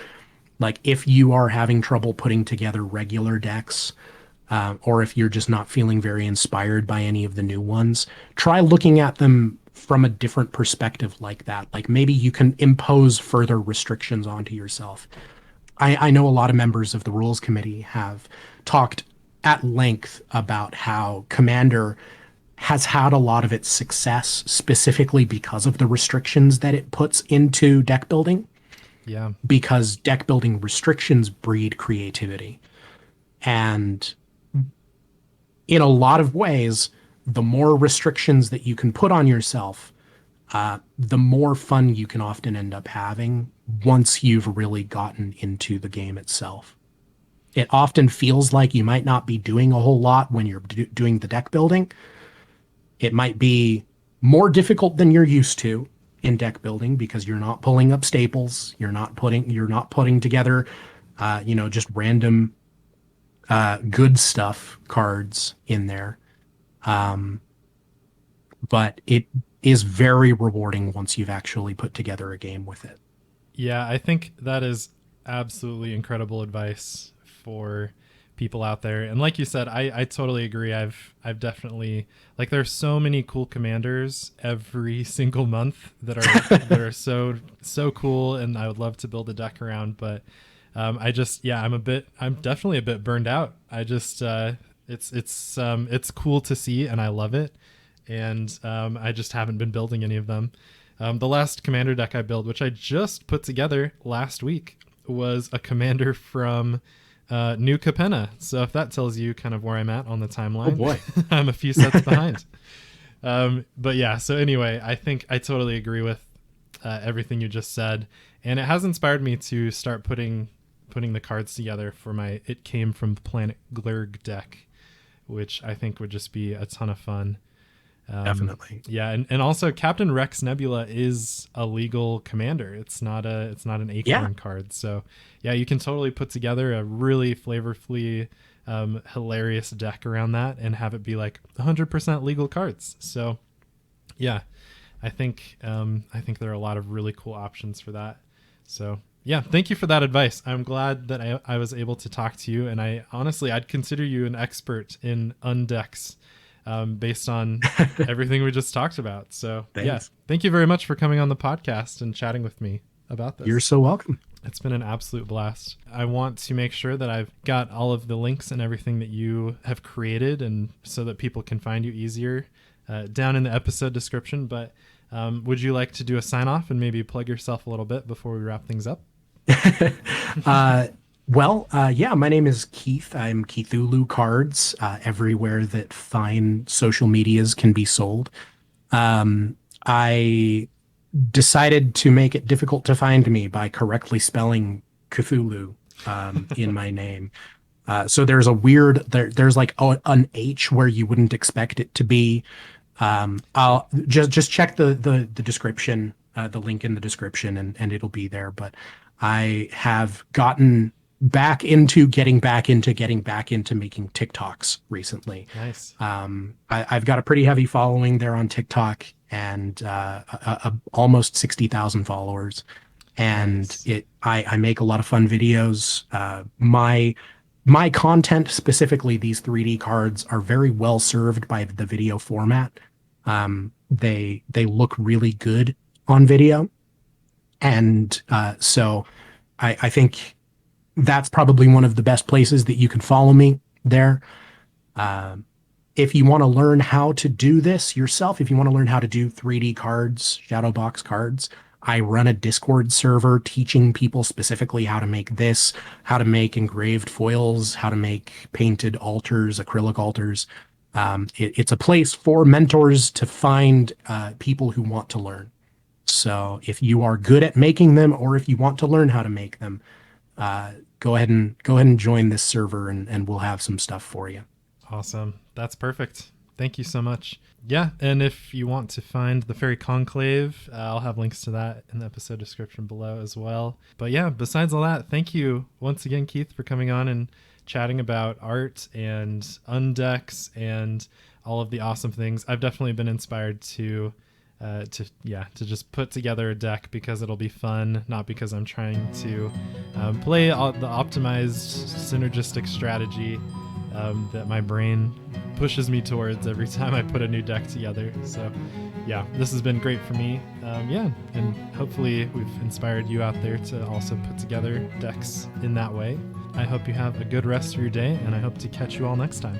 Like if you are having trouble putting together regular decks, or if you're just not feeling very inspired by any of the new ones, try looking at them from a different perspective like that. Like maybe you can impose further restrictions onto yourself. I know a lot of members of the rules committee have talked at length about how Commander has had a lot of its success specifically because of the restrictions that it puts into deck building, Yeah. because deck building restrictions breed creativity. And in a lot of ways, the more restrictions that you can put on yourself, the more fun you can often end up having once you've really gotten into the game itself. It often feels like you might not be doing a whole lot when you're doing the deck building. It might be more difficult than you're used to in deck building because you're not pulling up staples, you're not putting together just random good stuff cards in there. But it is very rewarding once you've actually put together a game with it. Yeah, I think that is absolutely incredible advice for people out there. And like you said, I totally agree. I've definitely, like, there's so many cool commanders every single month that are that are so cool, and I would love to build a deck around, but I'm definitely a bit burned out. It's cool to see, and I love it. And I just haven't been building any of them. The last commander deck I built, which I just put together last week, was a commander from New Capenna. So if that tells you kind of where I'm at on the timeline, Oh boy. I'm a few sets behind. But yeah, so anyway, I think I totally agree with everything you just said. And it has inspired me to start putting the cards together for my It Came from Planet Glurg deck, which I think would just be a ton of fun. Definitely. Yeah, and also Captain Rex Nebula is a legal commander. It's not an acorn card. So yeah, you can totally put together a really flavorfully hilarious deck around that and have it be like 100% legal cards. So yeah, I think there are a lot of really cool options for that. So yeah, thank you for that advice. I'm glad that I was able to talk to you, and I'd consider you an expert in undecks. Based on everything we just talked about. So yeah, thank you very much for coming on the podcast and chatting with me about this. You're so welcome. It's been an absolute blast. I want to make sure that I've got all of the links and everything that you have created, and so that people can find you easier down in the episode description. But would you like to do a sign off and maybe plug yourself a little bit before we wrap things up? Yeah, my name is Keith. I'm Keithulhu Cards, everywhere that fine social medias can be sold. I decided to make it difficult to find me by correctly spelling Cthulhu in my name. So there's there's like an H where you wouldn't expect it to be. I'll just check the description, the link in the description, and it'll be there. But I have gotten getting back into making TikToks recently. Nice. I've got a pretty heavy following there on TikTok, and almost 60,000 followers. And nice. I make a lot of fun videos. My content, specifically these 3D cards, are very well served by the video format. They look really good on video, and so I think that's probably one of the best places that you can follow me there. If you want to learn how to do this yourself, if you want to learn how to do 3D cards, shadow box cards, I run a Discord server teaching people specifically how to make this, how to make engraved foils, how to make painted altars, acrylic altars. It's a place for mentors to find people who want to learn. So if you are good at making them, or if you want to learn how to make them, go ahead and join this server, and we'll have some stuff for you. Awesome. That's perfect. Thank you so much. Yeah, and if you want to find the Faerie Conclave, I'll have links to that in the episode description below as well. But yeah, besides all that, thank you once again, Keith, for coming on and chatting about art and undecks and all of the awesome things. I've definitely been inspired to to just put together a deck because it'll be fun, not because I'm trying to play the optimized synergistic strategy that my brain pushes me towards every time I put a new deck together. So yeah, this has been great for me. And hopefully we've inspired you out there to also put together decks in that way. I hope you have a good rest of your day, and I hope to catch you all next time.